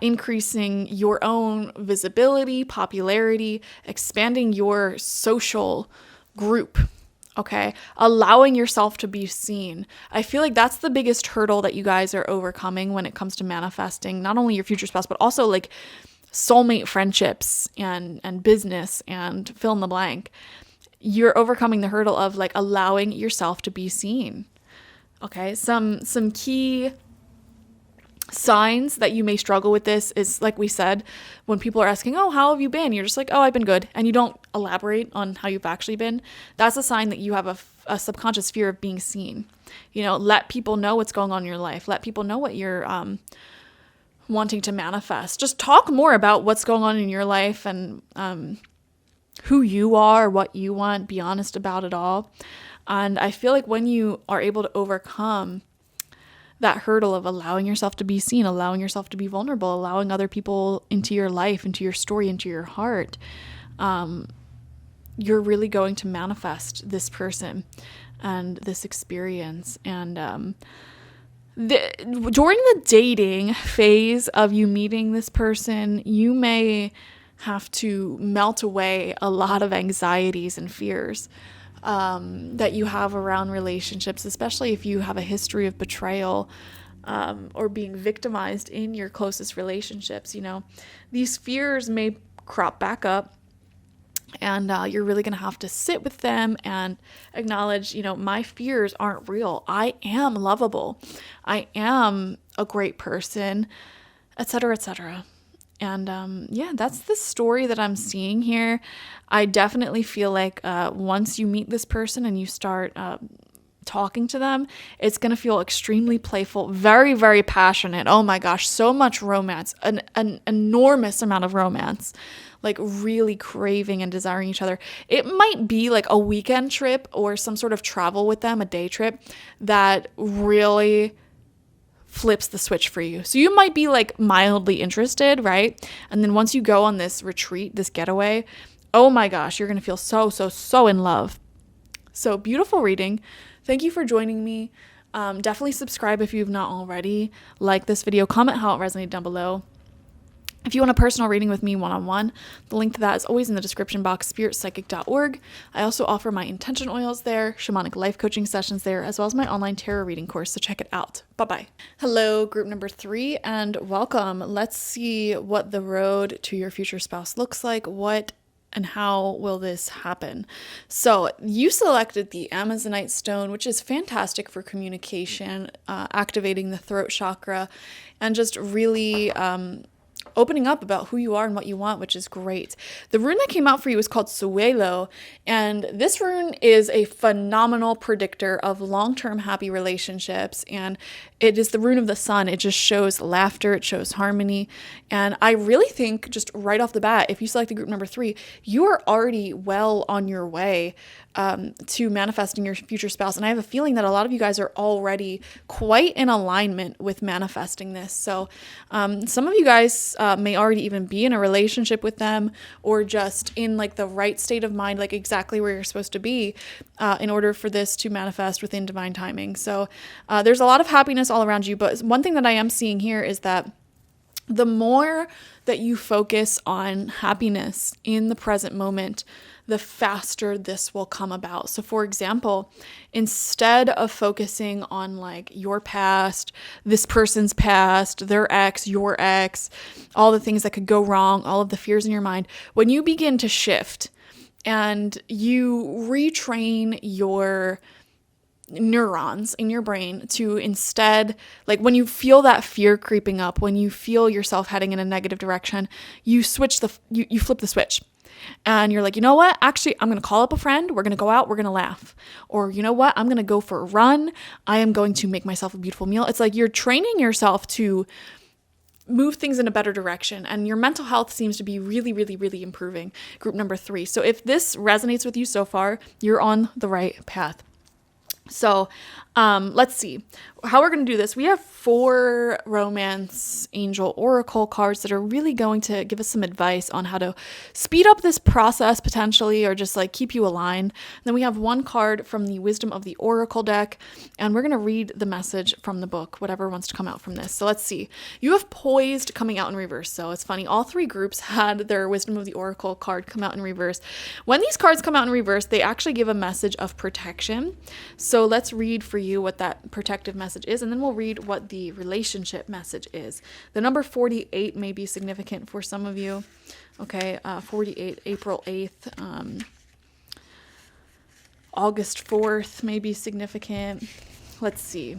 [SPEAKER 1] increasing your own visibility, popularity, expanding your social group. Okay, allowing yourself to be seen. I feel like that's the biggest hurdle that you guys are overcoming when it comes to manifesting not only your future spouse, but also like soulmate friendships and business and fill in the blank. You're overcoming the hurdle of like allowing yourself to be seen. Okay, some key signs that you may struggle with this is, like we said, when people are asking, oh, how have you been? You're just like, oh, I've been good. And you don't elaborate on how you've actually been. That's a sign that you have a subconscious fear of being seen. Let people know what's going on in your life. Let people know what you're wanting to manifest. Just talk more about what's going on in your life and who you are, what you want. Be honest about it all. And I feel like when you are able to overcome that hurdle of allowing yourself to be seen, allowing yourself to be vulnerable, allowing other people into your life, into your story, into your heart, you're really going to manifest this person and this experience. And during the dating phase of you meeting this person, you may have to melt away a lot of anxieties and fears that you have around relationships, especially if you have a history of betrayal or being victimized in your closest relationships. These fears may crop back up, and you're really going to have to sit with them and acknowledge, my fears aren't real. I am lovable. I am a great person, etc., etc. And that's the story that I'm seeing here. I definitely feel like once you meet this person and you start talking to them, it's going to feel extremely playful, very, very passionate. Oh my gosh, so much romance, an enormous amount of romance, like really craving and desiring each other. It might be like a weekend trip or some sort of travel with them, a day trip that really flips the switch for you. So you might be like mildly interested, right? And then once you go on this retreat, this getaway, oh my gosh, you're going to feel so in love. So beautiful reading. Thank you for joining me. Definitely subscribe if you've not already. Like this video, comment how it resonated down below. If you want a personal reading with me one-on-one, the link to that is always in the description box, spiritpsychic.org. I also offer my intention oils there, shamanic life coaching sessions there, as well as my online tarot reading course, so check it out. Bye-bye. Hello, group number 3, and welcome. Let's see what the road to your future spouse looks like. What and how will this happen? So you selected the Amazonite stone, which is fantastic for communication, activating the throat chakra, and just really opening up about who you are and what you want, which is great. The rune that came out for you is called Suelo, and this rune is a phenomenal predictor of long-term happy relationships, and it is the rune of the sun. It just shows laughter, it shows harmony, and I really think just right off the bat, if you selected group number 3, you are already well on your way to manifesting your future spouse. And I have a feeling that a lot of you guys are already quite in alignment with manifesting this. So some of you guys may already even be in a relationship with them, or just in like the right state of mind, like exactly where you're supposed to be in order for this to manifest within divine timing. So there's a lot of happiness all around you. But one thing that I am seeing here is that the more that you focus on happiness in the present moment, the faster this will come about. So for example, instead of focusing on like your past, this person's past, their ex, your ex, all the things that could go wrong, all of the fears in your mind, when you begin to shift and you retrain your neurons in your brain to instead, like when you feel that fear creeping up, when you feel yourself heading in a negative direction, you flip the switch. And you're like, you know what? Actually, I'm going to call up a friend. We're going to go out. We're going to laugh. Or you know what? I'm going to go for a run. I am going to make myself a beautiful meal. It's like you're training yourself to move things in a better direction. And your mental health seems to be really, really, really improving. Group number 3. So if this resonates with you so far, you're on the right path. So let's see how we're going to do this. We have 4 romance angel oracle cards that are really going to give us some advice on how to speed up this process potentially, or just like keep you aligned. Then we have 1 card from the wisdom of the oracle deck, and we're going to read the message from the book, whatever wants to come out from this. So let's see. You have poised coming out in reverse. So it's funny. All 3 groups had their wisdom of the oracle card come out in reverse. When these cards come out in reverse, they actually give a message of protection. So let's read for you what that protective message is, and then we'll read what the relationship message is. The number 48 may be significant for some of you. Okay, 48, April 8th, August 4th may be significant. Let's see.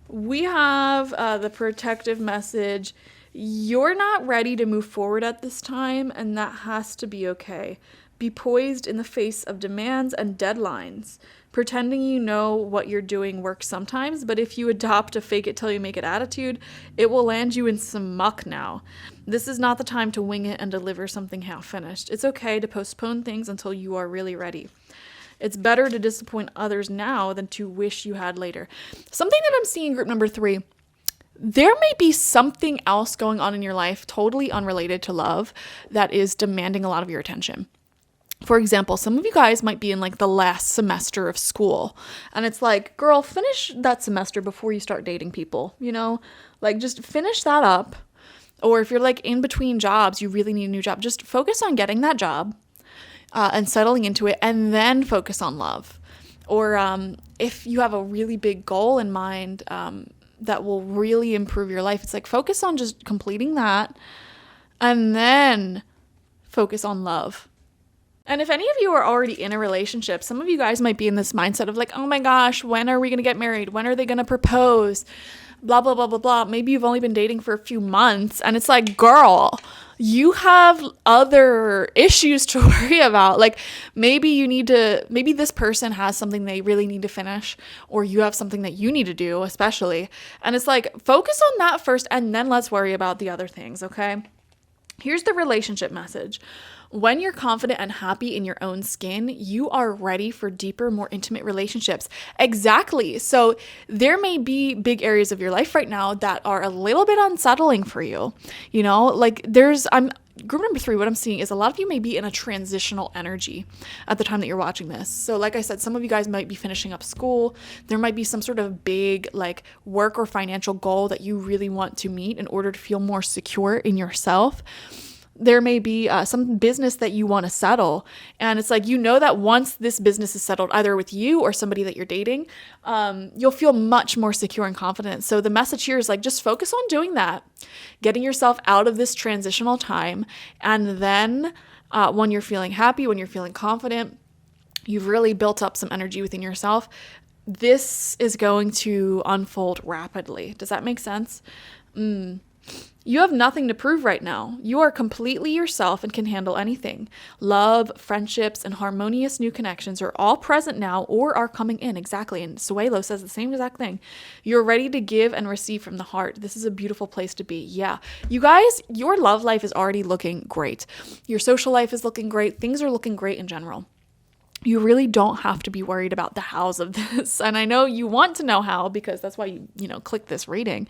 [SPEAKER 1] We have the protective message. You're not ready to move forward at this time, and that has to be okay. Be poised in the face of demands and deadlines. Pretending you know what you're doing works sometimes, but if you adopt a fake it till you make it attitude, it will land you in some muck now. This is not the time to wing it and deliver something half finished. It's okay to postpone things until you are really ready. It's better to disappoint others now than to wish you had later. Something that I'm seeing, group number 3, there may be something else going on in your life, totally unrelated to love, that is demanding a lot of your attention. For example, some of you guys might be in like the last semester of school, and it's like, girl, finish that semester before you start dating people, you know? Like, just finish that up. Or if you're like in between jobs, you really need a new job, just focus on getting that job and settling into it, and then focus on love. Or if you have a really big goal in mind that will really improve your life, it's like, focus on just completing that and then focus on love. And if any of you are already in a relationship, some of you guys might be in this mindset of like, oh my gosh, when are we going to get married? When are they going to propose? Blah, blah, blah, blah, blah. Maybe you've only been dating for a few months, and it's like, girl, you have other issues to worry about. Like, maybe this person has something they really need to finish, or you have something that you need to do, especially. And it's like, focus on that first, and then let's worry about the other things, okay? Here's the relationship message. When you're confident and happy in your own skin, you are ready for deeper, more intimate relationships. Exactly. So there may be big areas of your life right now that are a little bit unsettling for you. You know, like group number 3, what I'm seeing is a lot of you may be in a transitional energy at the time that you're watching this. So like I said, some of you guys might be finishing up school. There might be some sort of big like work or financial goal that you really want to meet in order to feel more secure in yourself. There may be some business that you want to settle. And it's like, you know that once this business is settled, either with you or somebody that you're dating, you'll feel much more secure and confident. So the message here is like, just focus on doing that, getting yourself out of this transitional time. And then when you're feeling happy, when you're feeling confident, you've really built up some energy within yourself, this is going to unfold rapidly. Does that make sense? You have nothing to prove right now. You are completely yourself and can handle anything. Love, friendships, and harmonious new connections are all present now or are coming in. Exactly. And Suelo says the same exact thing. You're ready to give and receive from the heart. This is a beautiful place to be. Yeah. You guys, your love life is already looking great. Your social life is looking great. Things are looking great in general. You really don't have to be worried about the hows of this. And I know you want to know how, because that's why you click this reading.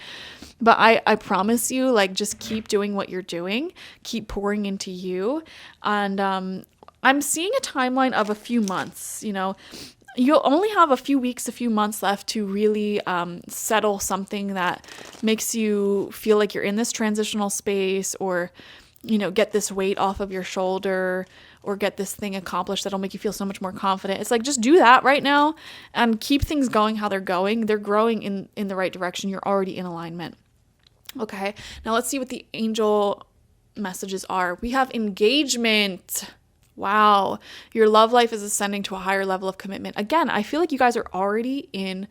[SPEAKER 1] But I promise you, like, just keep doing what you're doing. Keep pouring into you. And I'm seeing a timeline of a few months. You'll only have a few weeks, a few months left to really settle something that makes you feel like you're in this transitional space, or, get this weight off of your shoulder, or get this thing accomplished that'll make you feel so much more confident. It's like, just do that right now and keep things going how they're going. They're growing in the right direction. You're already in alignment. Okay, now let's see what the angel messages are. We have engagement. Wow, your love life is ascending to a higher level of commitment. Again, I feel like you guys are already in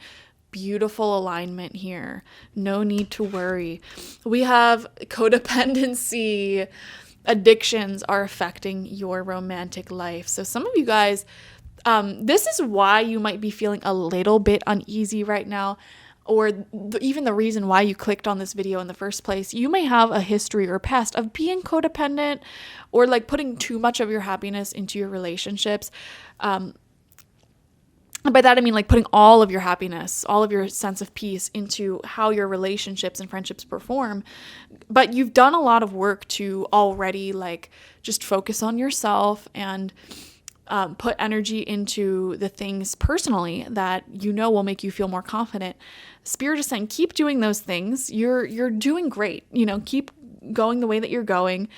[SPEAKER 1] beautiful alignment here. No need to worry. We have codependency. Addictions are affecting your romantic life. So some of you guys, this is why you might be feeling a little bit uneasy right now, or even the reason why you clicked on this video in the first place. You may have a history or past of being codependent, or like putting too much of your happiness into your relationships. And by that, I mean like putting all of your happiness, all of your sense of peace into how your relationships and friendships perform. But you've done a lot of work to already like just focus on yourself and put energy into the things personally that will make you feel more confident. Spirit is saying, keep doing those things. You're doing great. Keep going the way that you're going.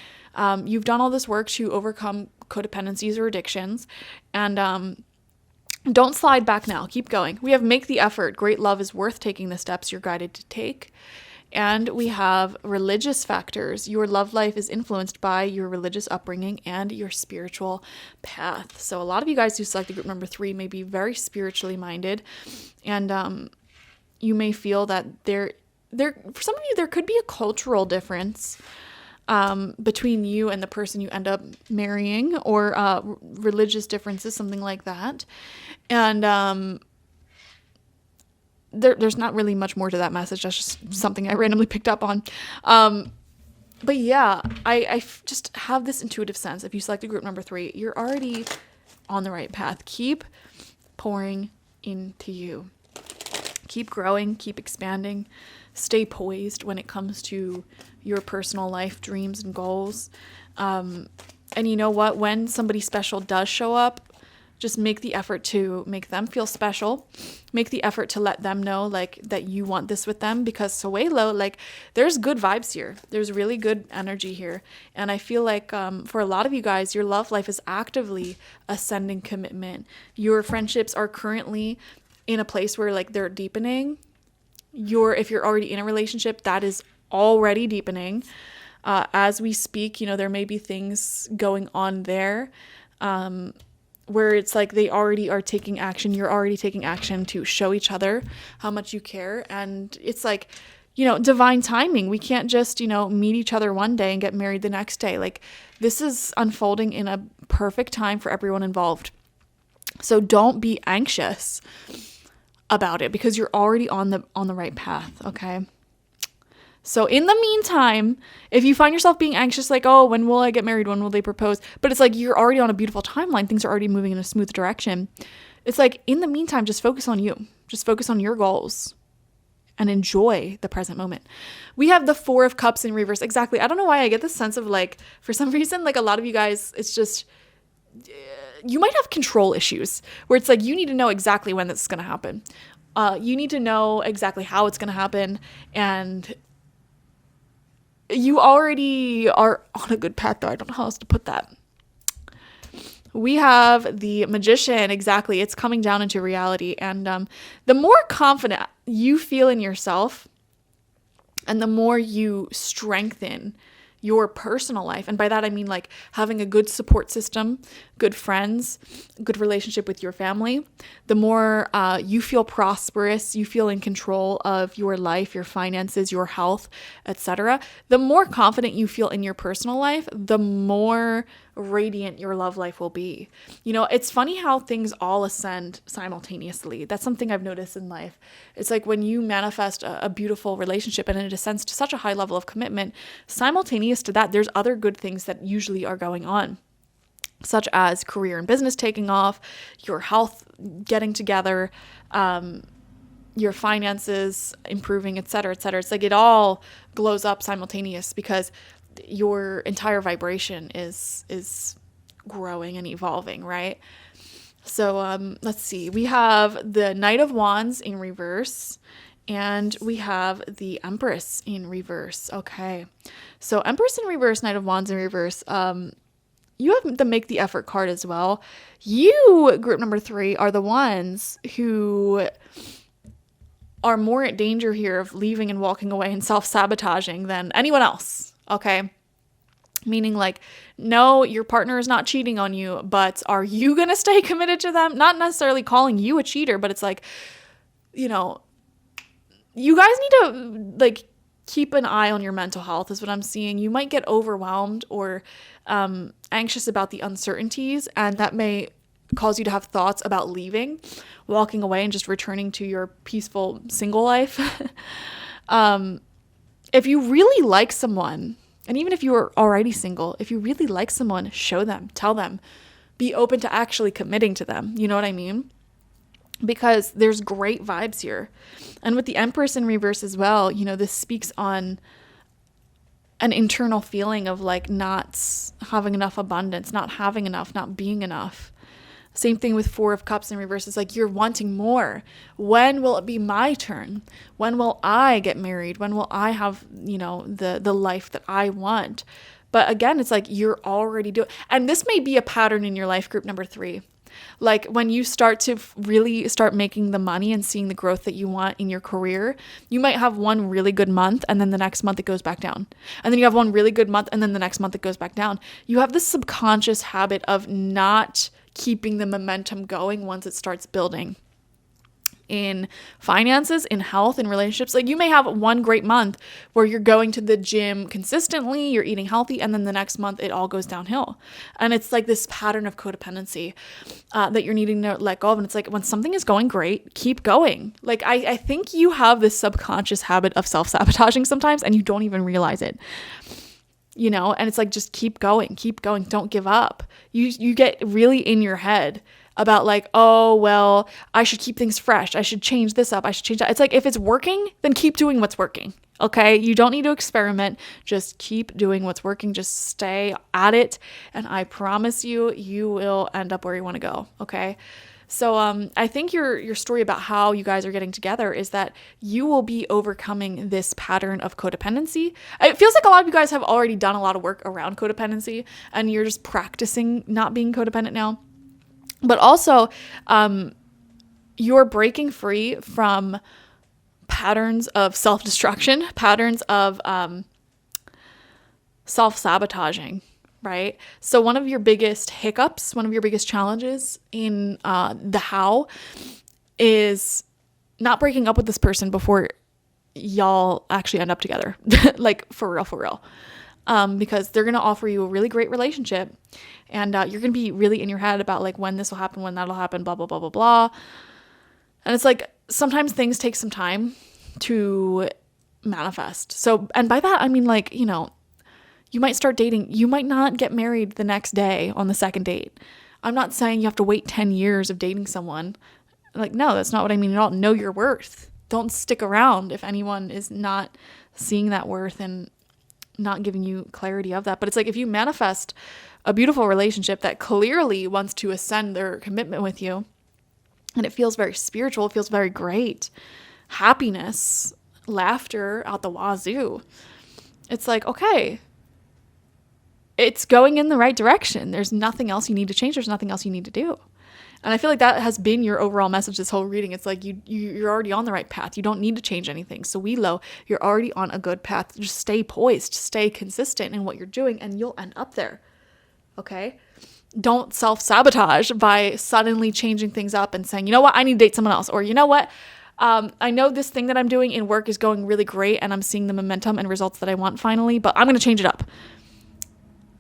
[SPEAKER 1] You've done all this work to overcome codependencies or addictions, and don't slide back now. Keep going. We have make the effort. Great love is worth taking the steps you're guided to take. And we have religious factors. Your love life is influenced by your religious upbringing and your spiritual path. So a lot of you guys who selected group number 3 may be very spiritually minded. And you may feel that for some of you, there could be a cultural difference between you and the person you end up marrying, or religious differences, something like that. And there's not really much more to that message. That's just something I randomly picked up on. But yeah, I just have this intuitive sense. If you selected group number 3, you're already on the right path. Keep pouring into you. Keep growing, keep expanding. Stay poised when it comes to your personal life, dreams, and goals. And you know what? When somebody special does show up, just make the effort to make them feel special. Make the effort to let them know like that you want this with them, because Suelo, like there's good vibes here. There's really good energy here. And I feel like for a lot of you guys, your love life is actively ascending commitment. Your friendships are currently in a place where like they're deepening. If you're already in a relationship, that is already deepening. As we speak, you know, there may be things going on there. Where it's like they already are taking action. You're already taking action to show each other how much you care. And it's like, you know, divine timing. We can't just, you know, meet each other one day and get married the next day. Like this is unfolding in a perfect time for everyone involved. So don't be anxious about it, because you're already on the right path. Okay. So in the meantime, if you find yourself being anxious, like, oh, when will I get married? When will they propose? But it's like you're already on a beautiful timeline. Things are already moving in a smooth direction. It's like in the meantime, just focus on you. Just focus on your goals and enjoy the present moment. We have the 4 of Cups in reverse. Exactly. I don't know why I get this sense of like, for some reason, like a lot of you guys, it's just, you might have control issues where it's like you need to know exactly when this is going to happen. You need to know exactly how it's going to happen. And you already are on a good path, though. I don't know how else to put that. We have the Magician. Exactly. It's coming down into reality. And the more confident you feel in yourself and the more you strengthen your personal life, and by that I mean like having a good support system, good friends, good relationship with your family, the more you feel prosperous, you feel in control of your life, your finances, your health, etc. The more confident you feel in your personal life, the more radiant your love life will be. You know, it's funny how things all ascend simultaneously. That's something I've noticed in life. It's like when you manifest a beautiful relationship and it ascends to such a high level of commitment, simultaneous to that, there's other good things that usually are going on, such as career and business taking off, your health getting together, your finances improving, etc., etc. It's like it all glows up simultaneous because your entire vibration is growing and evolving, right? So let's see. We have the Knight of Wands in reverse, and we have the Empress in reverse. Okay. So Empress in reverse, Knight of Wands in reverse. You have the Make the Effort card as well. You, group number 3, are the ones who are more at danger here of leaving and walking away and self-sabotaging than anyone else. Okay. Meaning like, no, your partner is not cheating on you, but are you going to stay committed to them? Not necessarily calling you a cheater, but it's like, you know, you guys need to like keep an eye on your mental health is what I'm seeing. You might get overwhelmed or anxious about the uncertainties, and that may cause you to have thoughts about leaving, walking away, and just returning to your peaceful single life. If you really like someone, and even if you are already single, if you really like someone, show them, tell them, be open to actually committing to them. You know what I mean? Because there's great vibes here. And with the Empress in reverse as well, you know, this speaks on an internal feeling of like not having enough abundance, not having enough, not being enough. Same thing with 4 of Cups in reverse. It's like you're wanting more. When will it be my turn? When will I get married? When will I have, you know, the life that I want? But again, it's like you're already doing, and this may be a pattern in your life, group number 3. Like when you start to really start making the money and seeing the growth that you want in your career, you might have one really good month and then the next month it goes back down. And then you have one really good month and then the next month it goes back down. You have this subconscious habit of not keeping the momentum going once it starts building. In finances, in health, in relationships, like you may have one great month where you're going to the gym consistently, you're eating healthy, and then the next month it all goes downhill. And it's like this pattern of codependency that you're needing to let go of. And it's like when something is going great, keep going. Like I think you have this subconscious habit of self-sabotaging sometimes and you don't even realize it. and it's like, just keep going, don't give up. You get really in your head about like, oh, well, I should keep things fresh. I should change this up. I should change that. It's like, if it's working, then keep doing what's working. Okay. You don't need to experiment. Just keep doing what's working. Just stay at it. And I promise you, you will end up where you want to go. Okay. So I think your story about how you guys are getting together is that you will be overcoming this pattern of codependency. It feels like a lot of you guys have already done a lot of work around codependency, and you're just practicing not being codependent now. But also, you're breaking free from patterns of self-destruction, patterns of self-sabotaging, right? So one of your biggest hiccups, one of your biggest challenges in the how is not breaking up with this person before y'all actually end up together, like for real. Because they're going to offer you a really great relationship, and you're going to be really in your head about like when this will happen, when that'll happen, blah, blah, blah, blah, blah. And it's like, sometimes things take some time to manifest. So, and by that, I mean like, you might start dating. You might not get married the next day on the second date. I'm not saying you have to wait 10 years of dating someone. Like, no, that's not what I mean at all. Know your worth. Don't stick around if anyone is not seeing that worth and not giving you clarity of that. But it's like, if you manifest a beautiful relationship that clearly wants to ascend their commitment with you, and it feels very spiritual, it feels very great, happiness, laughter out the wazoo, it's like, okay, it's going in the right direction. There's nothing else you need to change. There's nothing else you need to do. And I feel like that has been your overall message this whole reading. It's like you're already on the right path. You don't need to change anything. So you're already on a good path. Just stay poised, stay consistent in what you're doing, and you'll end up there. Okay? Don't self-sabotage by suddenly changing things up and saying, you know what, I need to date someone else. Or you know what, I know this thing that I'm doing in work is going really great and I'm seeing the momentum and results that I want finally, but I'm going to change it up.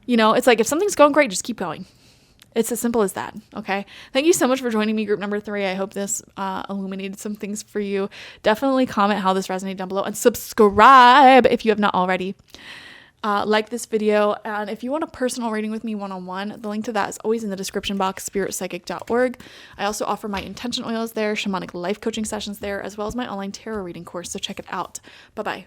[SPEAKER 1] It's like, if something's going great, just keep going. It's as simple as that. Okay. Thank you so much for joining me, group number 3. I hope this illuminated some things for you. Definitely comment how this resonated down below, and subscribe if you have not already. Like this video, and if you want a personal reading with me one-on-one, the link to that is always in the description box, spiritpsychic.org. I also offer my intention oils there, shamanic life coaching sessions there, as well as my online tarot reading course, so check it out. Bye-bye.